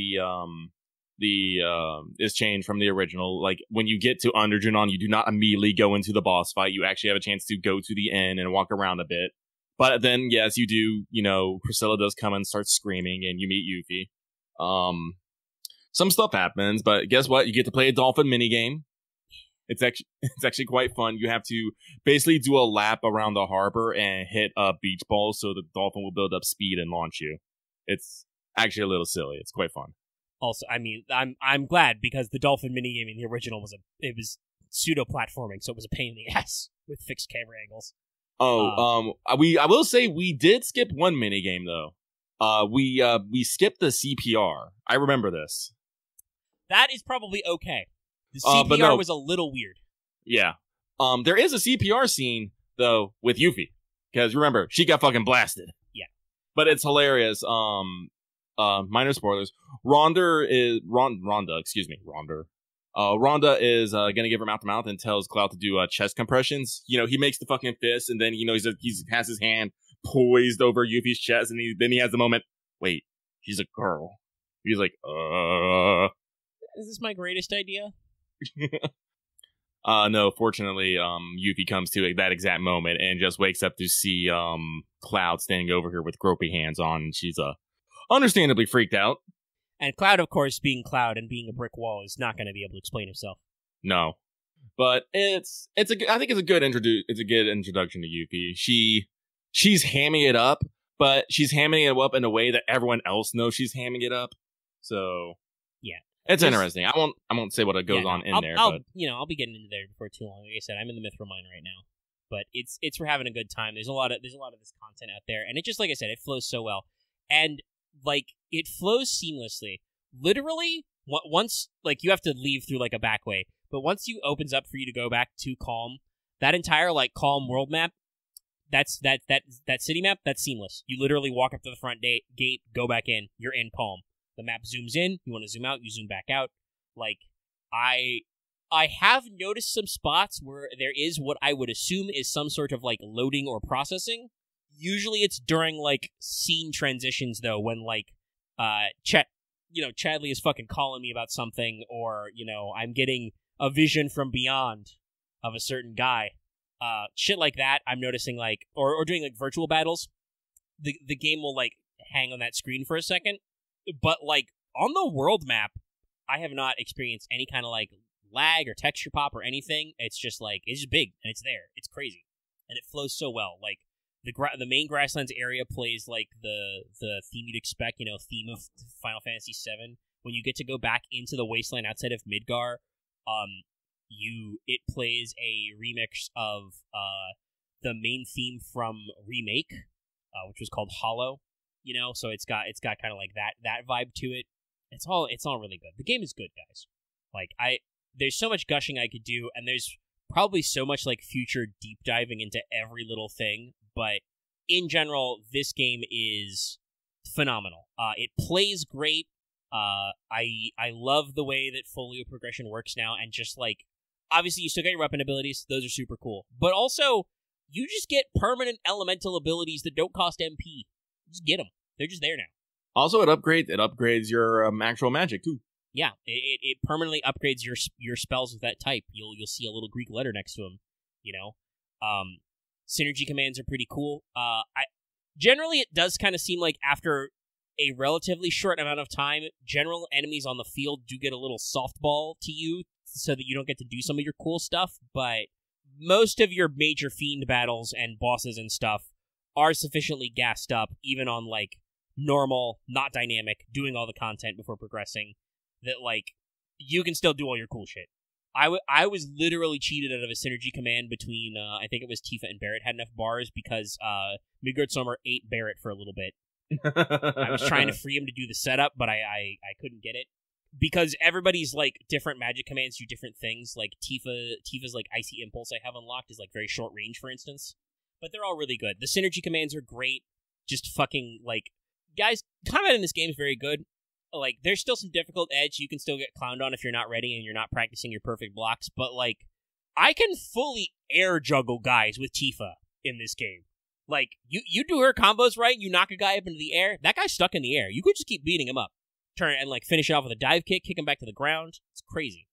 is changed from the original. Like, when you get to Under Junon, you do not immediately go into the boss fight. You actually have a chance to go to the inn and walk around a bit. But then, yes, you do, Priscilla does come and start screaming, and you meet Yuffie. Some stuff happens, but guess what? You get to play a dolphin minigame. It's actually quite fun. You have to basically do a lap around the harbor and hit a beach ball so the dolphin will build up speed and launch you. It's actually a little silly. It's quite fun.
Also, I mean, I'm glad because the dolphin minigame in the original was pseudo platforming, so it was a pain in the ass with fixed camera angles.
I will say we did skip one minigame though. We skipped the CPR. I remember this.
That is probably okay. The CPR was a little weird. Yeah.
There is a CPR scene, though, with Yuffie. Because remember, she got fucking blasted.
Yeah.
But it's hilarious. Minor spoilers. Rhonda is gonna give her mouth to mouth and tells Cloud to do chest compressions. He makes the fucking fist, and then he has his hand poised over Yuffie's chest, and then he has the moment, wait, she's a girl. He's like,
Is this my greatest idea?
No, fortunately, Yuffie comes to that exact moment and just wakes up to see Cloud standing over here with gropey hands on, and she's understandably freaked out.
And Cloud, of course, being Cloud and being a brick wall, is not going to be able to explain himself.
No, but I think it's a good introduction to Yuffie. She's hamming it up, but she's hamming it up in a way that everyone else knows she's hamming it up. So
yeah.
It's interesting. I won't say what goes on in there.
I'll be getting into there before too long. Like I said, I'm in the Mithril Mine right now, but it's we're having a good time. There's a lot of this content out there, and it just, like I said, it flows so well, and like it flows seamlessly. Literally, once like you have to leave through like a back way, but once you opens up for you to go back to Calm, that entire like Calm world map, that city map, that's seamless. You literally walk up to the front gate, go back in, you're in Calm. The map zooms in, you want to zoom out, you zoom back out. Like, I have noticed some spots where there is what I would assume is some sort of, like, loading or processing. Usually it's during, like, scene transitions, though, when, like, Chadley is fucking calling me about something, or, I'm getting a vision from beyond of a certain guy. Shit like that, I'm noticing, like, or doing, like, virtual battles. The game will, like, hang on that screen for a second. But, like, on the world map, I have not experienced any kind of, like, lag or texture pop or anything. It's just, like, it's just big, and it's there. It's crazy. And it flows so well. Like, the main Grasslands area plays, like, the theme you'd expect, theme of Final Fantasy VII. When you get to go back into the wasteland outside of Midgar, it plays a remix of the main theme from Remake, which was called Hollow. So it's got kind of like that vibe to it. It's all really good. The game is good, guys. Like, there's so much gushing I could do, and there's probably so much like future deep diving into every little thing. But in general, this game is phenomenal. It plays great. I love the way that folio progression works now, and just like, obviously you still get your weapon abilities, those are super cool, but also you just get permanent elemental abilities that don't cost MP. Just get them; they're just there now.
Also, it upgrades your actual magic too.
Yeah, it permanently upgrades your spells with that type. You'll see a little Greek letter next to them. You know, synergy commands are pretty cool. Generally it does kind of seem like after a relatively short amount of time, general enemies on the field do get a little softball to you, so that you don't get to do some of your cool stuff. But most of your major fiend battles and bosses and stuff are sufficiently gassed up, even on like normal, not dynamic, doing all the content before progressing, that like you can still do all your cool shit. I was literally cheated out of a synergy command between I think it was Tifa and Barrett had enough bars because Midgard Sommer ate Barrett for a little bit. I was trying to free him to do the setup, but I couldn't get it. Because everybody's like different magic commands do different things. Like Tifa's like Icy Impulse I have unlocked is like very short range, for instance. But they're all really good. The synergy commands are great. Just fucking like, guys, combat in this game is very good. Like, there's still some difficult edge you can still get clowned on if you're not ready and you're not practicing your perfect blocks, but like, I can fully air juggle guys with Tifa in this game. Like, you do her combos right, you knock a guy up into the air, that guy's stuck in the air. You could just keep beating him up. Turn and like finish it off with a dive kick him back to the ground. It's crazy.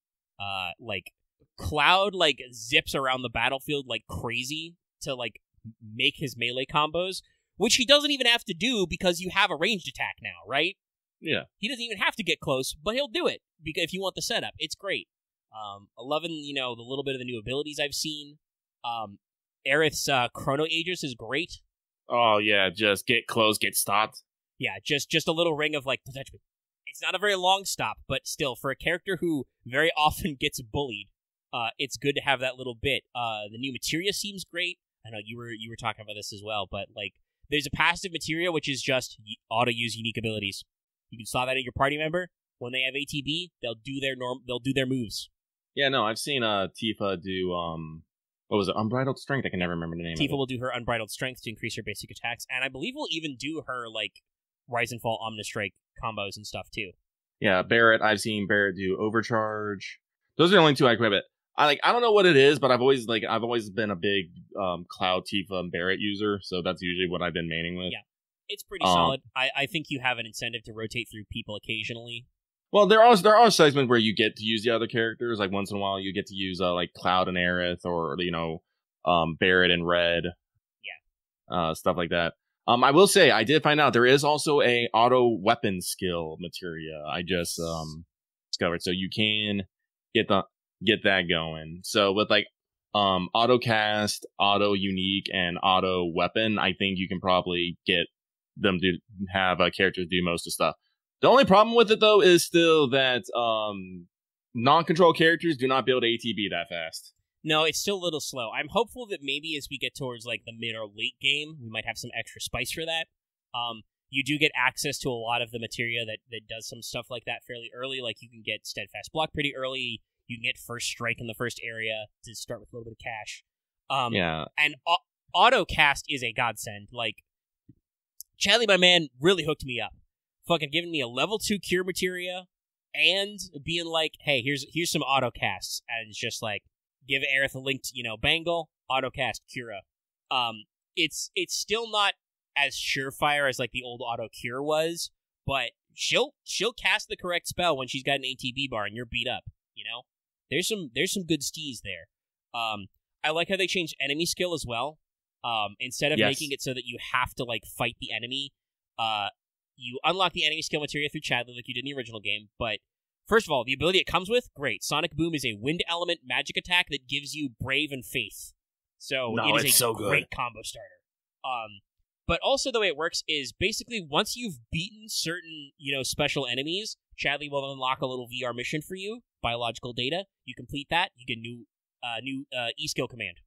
Like, Cloud like zips around the battlefield like crazy to like make his melee combos, which he doesn't even have to do because you have a ranged attack now, right?
Yeah.
He doesn't even have to get close, but he'll do it because if you want the setup, it's great. 11, the little bit of the new abilities I've seen. Aerith's Chrono Aegis is great.
Oh yeah, just get close, get stopped.
Yeah, just a little ring of like, don't touch me. It's not a very long stop, but still, for a character who very often gets bullied, it's good to have that little bit. The new materia seems great. I know you were talking about this as well, but like, there's a passive materia which is just auto use unique abilities. You can saw that in your party member. When they have ATB, they'll do their moves.
Yeah, no, I've seen Tifa do what was it, Unbridled Strength? I can never remember the name of it.
Tifa will do her Unbridled Strength to increase her basic attacks, and I believe we'll even do her like Rise and Fall Omnistrike combos and stuff too.
Yeah, Barrett, I've seen Barrett do Overcharge. Those are the only two I equip. I don't know what it is, but I've always been a big Cloud, Tifa, and Barrett user, so that's usually what I've been maining with.
Yeah. It's pretty solid. I think you have an incentive to rotate through people occasionally.
Well, there are segments where you get to use the other characters. Like once in a while, you get to use like Cloud and Aerith, or Barrett and Red. Yeah. Stuff like that. I will say I did find out there is also a auto weapon skill materia. I just discovered, so you can get that going. So with like auto cast, auto unique, and auto weapon, I think you can probably get them to have characters do most of the stuff. The only problem with it though is still that non-control characters do not build ATB that fast.
No, it's still a little slow. I'm hopeful that maybe as we get towards like the mid or late game, we might have some extra spice for that. You do get access to a lot of the materia that does some stuff like that fairly early. Like you can get Steadfast Block pretty early. You can get First Strike in the first area to start with a little bit of cash.
Yeah.
And auto cast is a godsend. Like, Chadley, my man, really hooked me up. Fucking giving me a level 2 cure materia and being like, hey, here's some auto casts. And it's just like, give Aerith a linked, bangle, auto cast Cura. It's still not as surefire as like the old auto cure was, but she'll cast the correct spell when she's got an ATB bar and you're beat up, There's some good steez there. I like how they changed enemy skill as well. Instead of making it so that you have to like fight the enemy, you unlock the enemy skill materia through Chadley like you did in the original game. But first of all, the ability it comes with, great. Sonic Boom is a wind element magic attack that gives you Brave and Faith. So it is a great combo starter. But also the way it works is basically once you've beaten certain, special enemies, Chadley will unlock a little VR mission for you, biological data. You complete that, you get new E-skill command.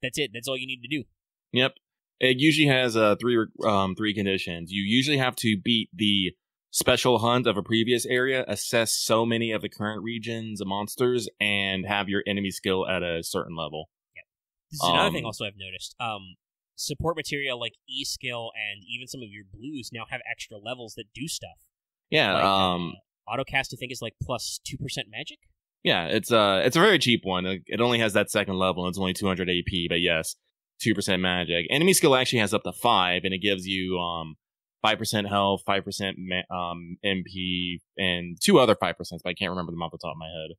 That's it. That's all you need to do.
Yep. It usually has three conditions. You usually have to beat the special hunt of a previous area, assess so many of the current regions of monsters, and have your enemy skill at a certain level.
Yep. This is another thing also I've noticed. Support material like E-skill and even some of your blues now have extra levels that do stuff.
Yeah,
autocast, I think, is like plus 2% magic.
Yeah, it's a very cheap one. It only has that second level, and it's only 200 AP, but yes, 2% magic. Enemy skill actually has up to 5, and it gives you 5% health, 5% MP, and 2 other 5%, but I can't remember them off the top of my head.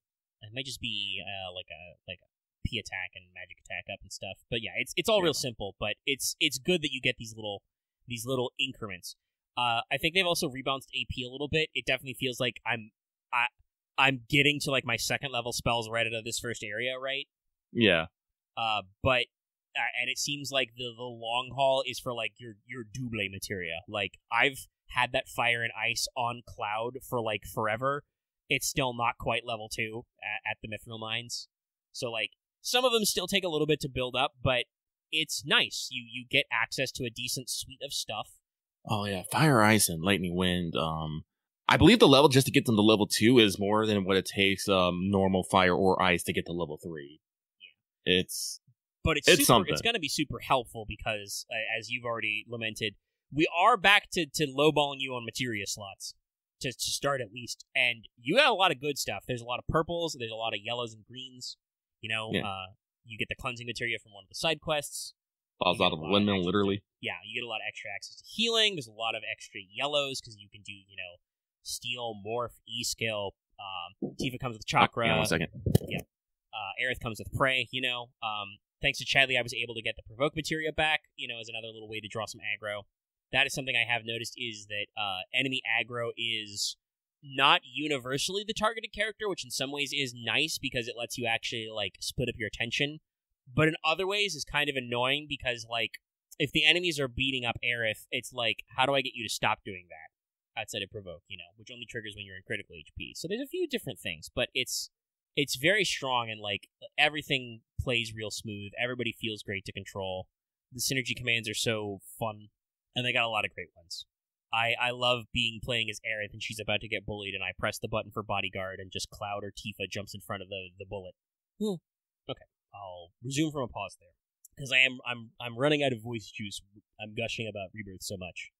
It might just be like a P attack and magic attack up and stuff. But yeah, it's all real simple, but it's good that you get these little increments. I think they've also rebalanced AP a little bit. It definitely feels like I'm getting to like my second level spells right out of this first area, right?
Yeah.
But and it seems like the long haul is for like your double materia. Like I've had that fire and ice on Cloud for like forever. It's still not quite level 2 at the Mithril Mines. So like some of them still take a little bit to build up, but it's nice. You get access to a decent suite of stuff.
Oh yeah, fire, ice, and lightning wind. I believe the level just to get them to level 2 is more than what it takes normal fire or ice to get to level 3. Yeah. It's something. It's going to be super helpful because, as you've already lamented, we are back to lowballing you on materia slots to start at least, and you got a lot of good stuff. There's a lot of purples, there's a lot of yellows and greens. You know, you get the cleansing materia from one of the side quests. Falls out of a windmill, literally.
Yeah, you get a lot of extra access to healing. There's a lot of extra yellows because you can do, Steel, Morph, E-Skill. Tifa comes with Chakra.
Yeah, 1 second.
Yeah. Aerith comes with Prey, Thanks to Chadley, I was able to get the Provoke materia back, as another little way to draw some aggro. That is something I have noticed is that enemy aggro is not universally the targeted character, which in some ways is nice because it lets you actually, split up your attention. But in other ways is kind of annoying because, if the enemies are beating up Aerith, it's like, how do I get you to stop doing that? Outside of Provoke, which only triggers when you're in critical HP. So there's a few different things, but it's very strong and everything plays real smooth. Everybody feels great to control. The synergy commands are so fun, and they got a lot of great ones. I love playing as Aerith, and she's about to get bullied, and I press the button for Bodyguard, and just Cloud or Tifa jumps in front of the bullet. Okay, I'll resume from a pause there because I'm running out of voice juice. I'm gushing about Rebirth so much.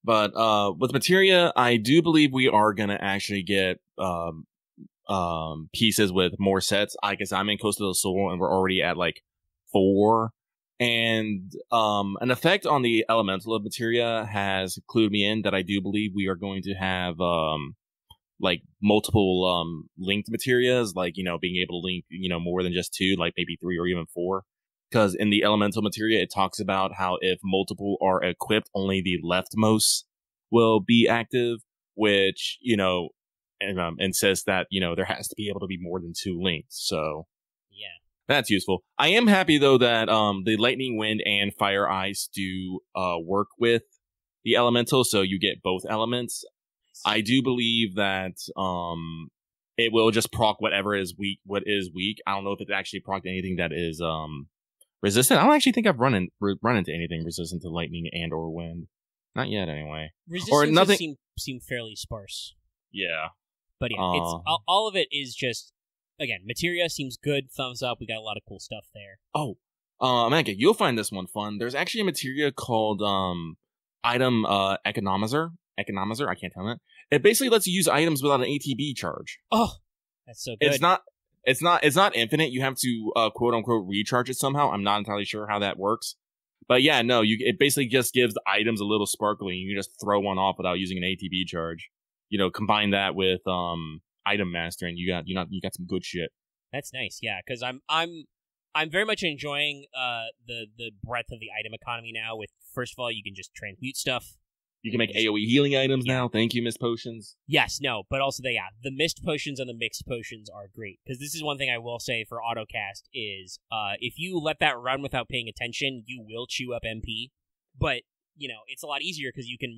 But with materia, I do believe we are gonna actually get pieces with more sets. I guess I'm in Coast of the Soul, and we're already at 4. And an effect on the elemental of materia has clued me in that I do believe we are going to have multiple linked materias, being able to link more than just 2, maybe 3 or even 4. Because in the elemental materia, it talks about how if multiple are equipped, only the leftmost will be active, which, and says that, there has to be able to be more than 2 links. So,
yeah,
that's useful. I am happy, though, that the lightning, wind, and fire ice do work with the elemental, so you get both elements. I do believe that it will just proc whatever is weak, what is weak. I don't know if it actually procced anything that is resistant. I don't actually think I've run into anything resistant to lightning and or wind. Not yet, anyway.
Resistance seem fairly sparse.
Yeah.
But yeah, it's all of it is just, again, materia seems good. Thumbs up. We got a lot of cool stuff there.
Oh, Amanda, you'll find this one fun. There's actually a materia called item economizer. I can't tell that. It basically lets you use items without an ATB charge.
Oh, that's so good.
It's not infinite. You have to quote unquote recharge it somehow. I'm not entirely sure how that works. But yeah, no, it basically just gives the items a little sparkly, and you can just throw one off without using an ATB charge. Combine that with item master, and you got some good shit.
That's nice, yeah. Because I'm very much enjoying the breadth of the item economy now. With first of all, you can just transmute stuff.
You can make AoE healing items now. Thank you, Mist Potions.
Yes, no, but also the Mist Potions and the Mixed Potions are great. Because this is one thing I will say for Autocast is if you let that run without paying attention, you will chew up MP. But, it's a lot easier because you can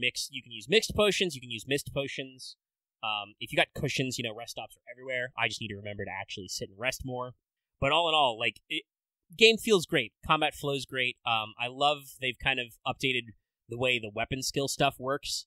use Mixed Potions, you can use Mist Potions. If you got cushions, rest stops are everywhere. I just need to remember to actually sit and rest more. But all in all, game feels great. Combat flows great. I love they've kind of updated the way the weapon skill stuff works.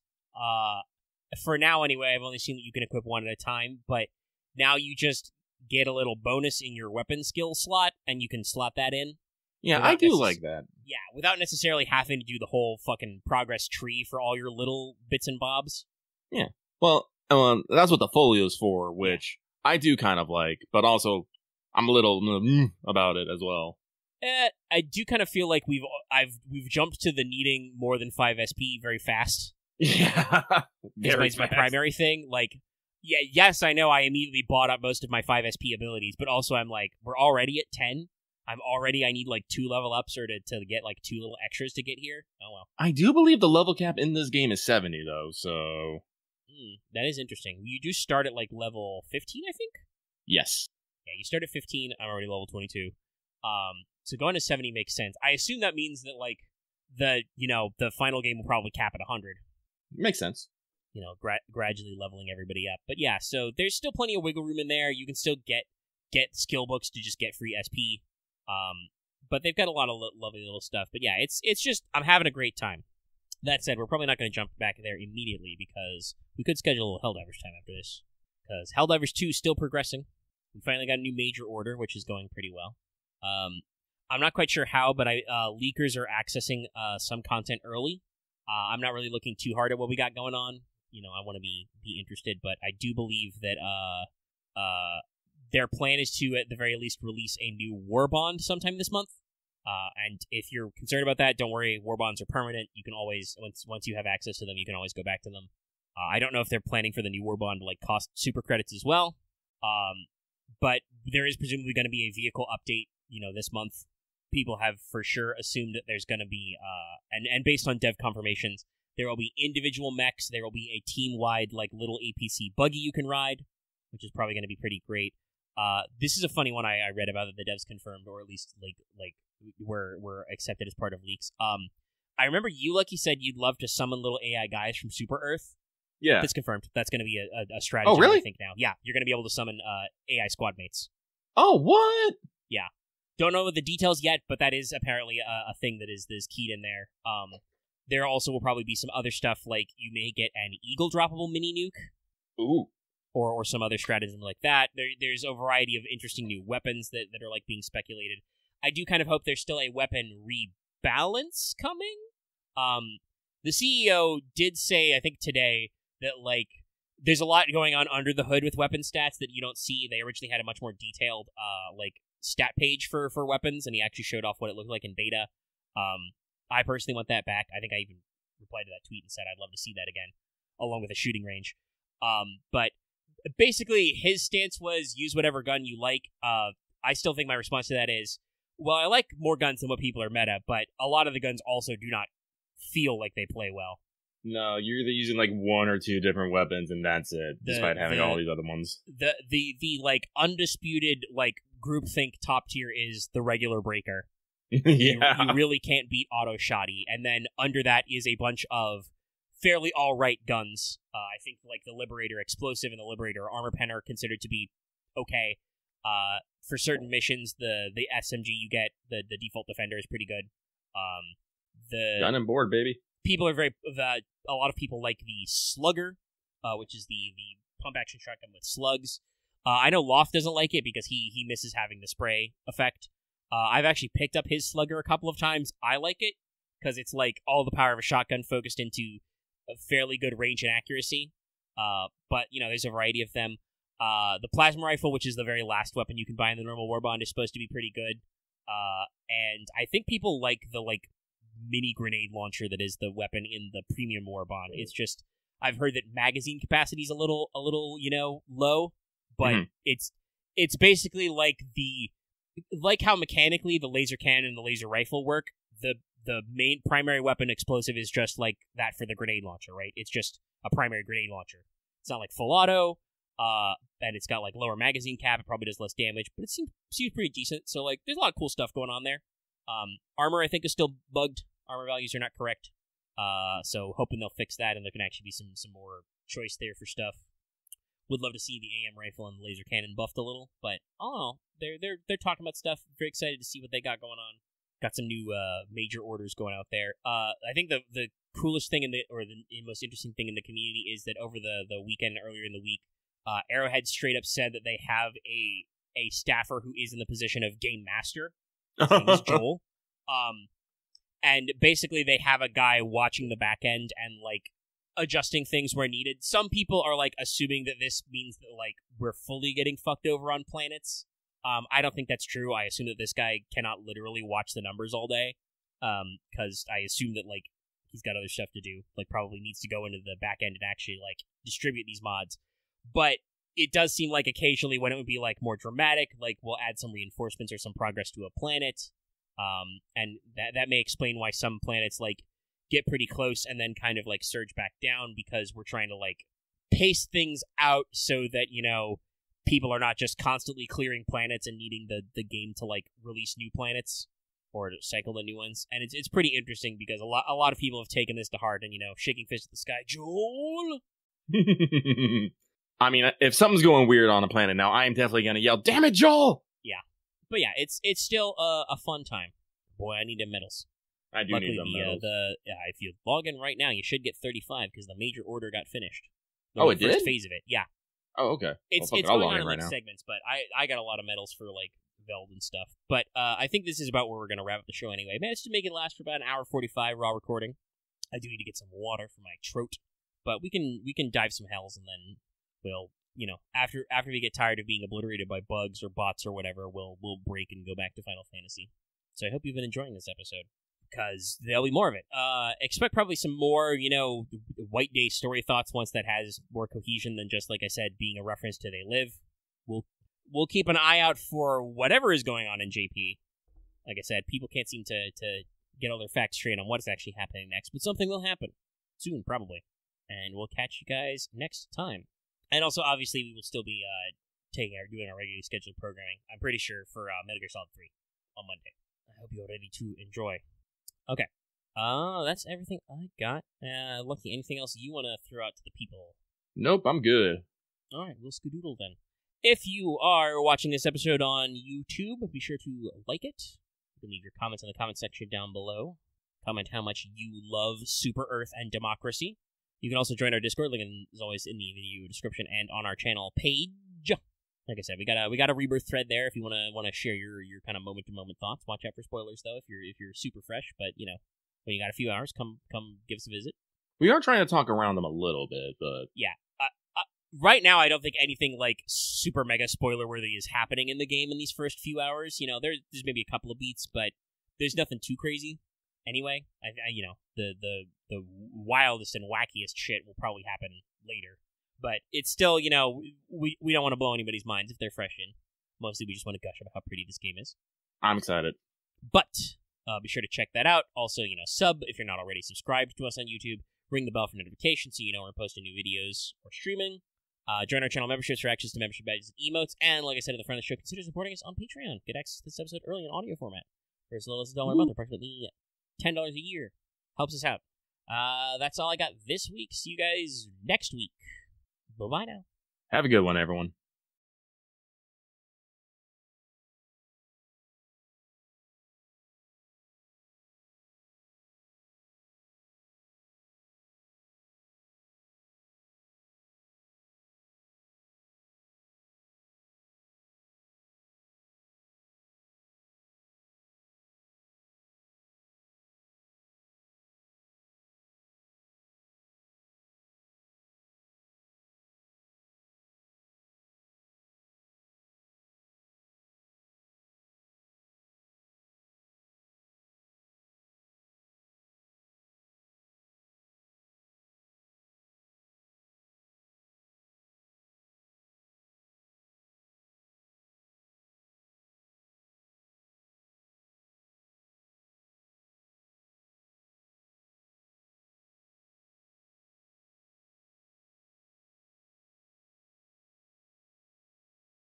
For now, anyway, I've only seen that you can equip one at a time, but now you just get a little bonus in your weapon skill slot, and you can slot that in.
Yeah, I do like that.
Yeah, without necessarily having to do the whole fucking progress tree for all your little bits and bobs.
Yeah. Well, That's what the folio's for, which I do kind of like, but also I'm a little about it as well.
I do kind of feel like we've jumped to the needing more than 5 SP very fast.
Yeah,
It's my primary thing. Like, yes, I know I immediately bought up most of my 5 SP abilities, but also I'm like, we're already at 10. I need like 2 level ups or to get like 2 little extras to get here. Oh well.
I do believe the level cap in this game is 70 though, so
that is interesting. You do start at like level 15, I think.
Yes.
Yeah, you start at 15. I'm already level 22. So going to 70 makes sense. I assume that means that like the final game will probably cap at 100.
Makes sense.
Gradually leveling everybody up. But yeah, so there's still plenty of wiggle room in there. You can still get skill books to just get free SP. But they've got a lot of lovely little stuff. But yeah, it's just, I'm having a great time. That said, we're probably not going to jump back there immediately because we could schedule a Helldivers time after this. Because Helldivers 2 is still progressing. We finally got a new major order, which is going pretty well. I'm not quite sure how, but leakers are accessing some content early. I'm not really looking too hard at what we got going on. I want to be interested, but I do believe that their plan is to, at the very least, release a new war bond sometime this month. And if you're concerned about that, don't worry. War bonds are permanent. You can always, once you have access to them, you can always go back to them. I don't know if they're planning for the new war bond to like cost super credits as well. But there is presumably going to be a vehicle update, this month. People have for sure assumed that there's going to be, and based on dev confirmations, there will be individual mechs. There will be a team-wide like little APC buggy you can ride, which is probably going to be pretty great. This is a funny one I read about that the devs confirmed, or at least like were accepted as part of leaks. I remember you, Lucky, said you'd love to summon little AI guys from Super Earth.
Yeah,
that's confirmed. That's going to be a strategy.
Oh, really?
I think now. Yeah, you're going to be able to summon AI squad mates.
Oh, what?
Yeah. Don't know the details yet, but that is apparently a thing that is keyed in there. There also will probably be some other stuff, like you may get an eagle droppable mini nuke.
Ooh.
Or some other stratagem like that. There's a variety of interesting new weapons that are like being speculated. I do kind of hope there's still a weapon rebalance coming. The CEO did say, I think today, that like there's a lot going on under the hood with weapon stats that you don't see. They originally had a much more detailed like stat page for weapons, and he actually showed off what it looked like in beta. I personally want that back. I think I even replied to that tweet and said I'd love to see that again, along with a shooting range. But basically, his stance was use whatever gun you like. I still think my response to that is, well, I like more guns than what people are meta, but a lot of the guns also do not feel like they play well.
No, you're either using like 1 or 2 different weapons, and that's it, despite having all these other ones.
The like undisputed like groupthink top tier is the regular breaker.
Yeah.
You really can't beat auto shoddy, and then under that is a bunch of fairly all-right guns. I think like the Liberator Explosive and the Liberator Armor Pen are considered to be okay. For certain missions, the SMG you get, the default Defender is pretty good. The
gun and board, baby.
People are a lot of people like the Slugger, which is the pump-action shotgun with slugs. I know Loft doesn't like it because he misses having the spray effect. I've actually picked up his Slugger a couple of times. I like it because it's like all the power of a shotgun focused into a fairly good range and accuracy. But, there's a variety of them. The Plasma Rifle, which is the very last weapon you can buy in the normal War Bond, is supposed to be pretty good. And I think people like the mini grenade launcher that is the weapon in the Premium War Bond. It's just, I've heard that magazine capacity is a little low, but it's basically like how mechanically the laser cannon and the laser rifle work. The main primary weapon explosive is just like that for the grenade launcher, right? It's just a primary grenade launcher. It's not like full auto, and it's got like lower magazine cap. It probably does less damage, but it seems pretty decent. So like, there's a lot of cool stuff going on there. Armor, I think, is still bugged. Armor values are not correct. So hoping they'll fix that and there can actually be some more choice there for stuff. Would love to see the AM rifle and the laser cannon buffed a little, but I don't know. They're talking about stuff. Very excited to see what they got going on. Got some new major orders going out there. I think the coolest thing the most interesting thing in the community is that over the weekend earlier in the week, Arrowhead straight up said that they have a staffer who is in the position of game master. His name is Joel. And basically they have a guy watching the back end and like adjusting things where needed. Some people are, like, assuming that this means that, like, we're fully getting fucked over on planets. I don't think that's true. I assume that this guy cannot literally watch the numbers all day, because I assume that, like, he's got other stuff to do, like, probably needs to go into the back end and actually, like, distribute these mods. But it does seem like occasionally when it would be, like, more dramatic, like, we'll add some reinforcements or some progress to a planet, and that may explain why some planets, like, get pretty close and then kind of, like, surge back down, because we're trying to, like, pace things out so that, you know, people are not just constantly clearing planets and needing the game to, like, release new planets or to cycle the new ones. And it's pretty interesting because a lot of people have taken this to heart and, you know, shaking fists at the sky. Joel!
I mean, if something's going weird on a planet now, I am definitely going to yell, "Damn it, Joel!" Yeah.
But yeah, it's still a fun time. Boy, I need them medals.
I do
Luckily,
need them medals.
If you log in right now, you should get 35 because the major order got finished.
It
the first
did?
phase of it, yeah.
Oh, okay.
It's
I'll
going
log
on
in
in,
right
like,
now.
segments, but I got a lot of medals for, like, Veld and stuff. But I think this is about where we're going to wrap up the show anyway. Managed to make it last for about an hour 45 raw recording. I do need to get some water for my throat. But we can dive some hells, and then we'll, you know, after we get tired of being obliterated by bugs or bots or whatever, we'll break and go back to Final Fantasy. So I hope you've been enjoying this episode, because there'll be more of it. Expect probably some more, you know, White Day story thoughts once that has more cohesion than just, like I said, being a reference to They Live. We'll keep an eye out for whatever is going on in JP. Like I said, people can't seem to get all their facts straight on what's actually happening next, but something will happen. Soon, probably. And we'll catch you guys next time. And also, obviously, we will still be doing our regularly scheduled programming, I'm pretty sure, for Metal Gear Solid 3 on Monday. I hope you're ready to enjoy. Okay. That's everything I got. Lucky, anything else you want to throw out to the people?
Nope, I'm good.
Alright, we'll skadoodle then. If you are watching this episode on YouTube, be sure to like it. You can leave your comments in the comment section down below. Comment how much you love Super Earth and democracy. You can also join our Discord, link is always in the video description and on our channel page. Like I said, we got a Rebirth thread there if you want to share your kind of moment to moment thoughts. Watch out for spoilers though if you're super fresh, but you know, when you got a few hours, come give us a visit.
We are trying to talk around them a little bit, but
yeah. Right now, I don't think anything, like, super mega spoiler-worthy is happening in the game in these first few hours. You know, there's maybe a couple of beats, but there's nothing too crazy. Anyway, you know, the wildest and wackiest shit will probably happen later. But it's still, you know, we don't want to blow anybody's minds if they're fresh in. Mostly we just want to gush about how pretty this game is.
I'm excited.
But be sure to check that out. Also, you know, sub if you're not already subscribed to us on YouTube. Ring the bell for notifications so you know when we're posting new videos or streaming. Join our channel memberships for access to membership badges and emotes. And like I said at the front of the show, consider supporting us on Patreon. Get access to this episode early in audio format for as little as $1 a month, approximately $10 a year. Helps us out. That's all I got this week. See you guys next week. Bye-bye now.
Have a good one, everyone.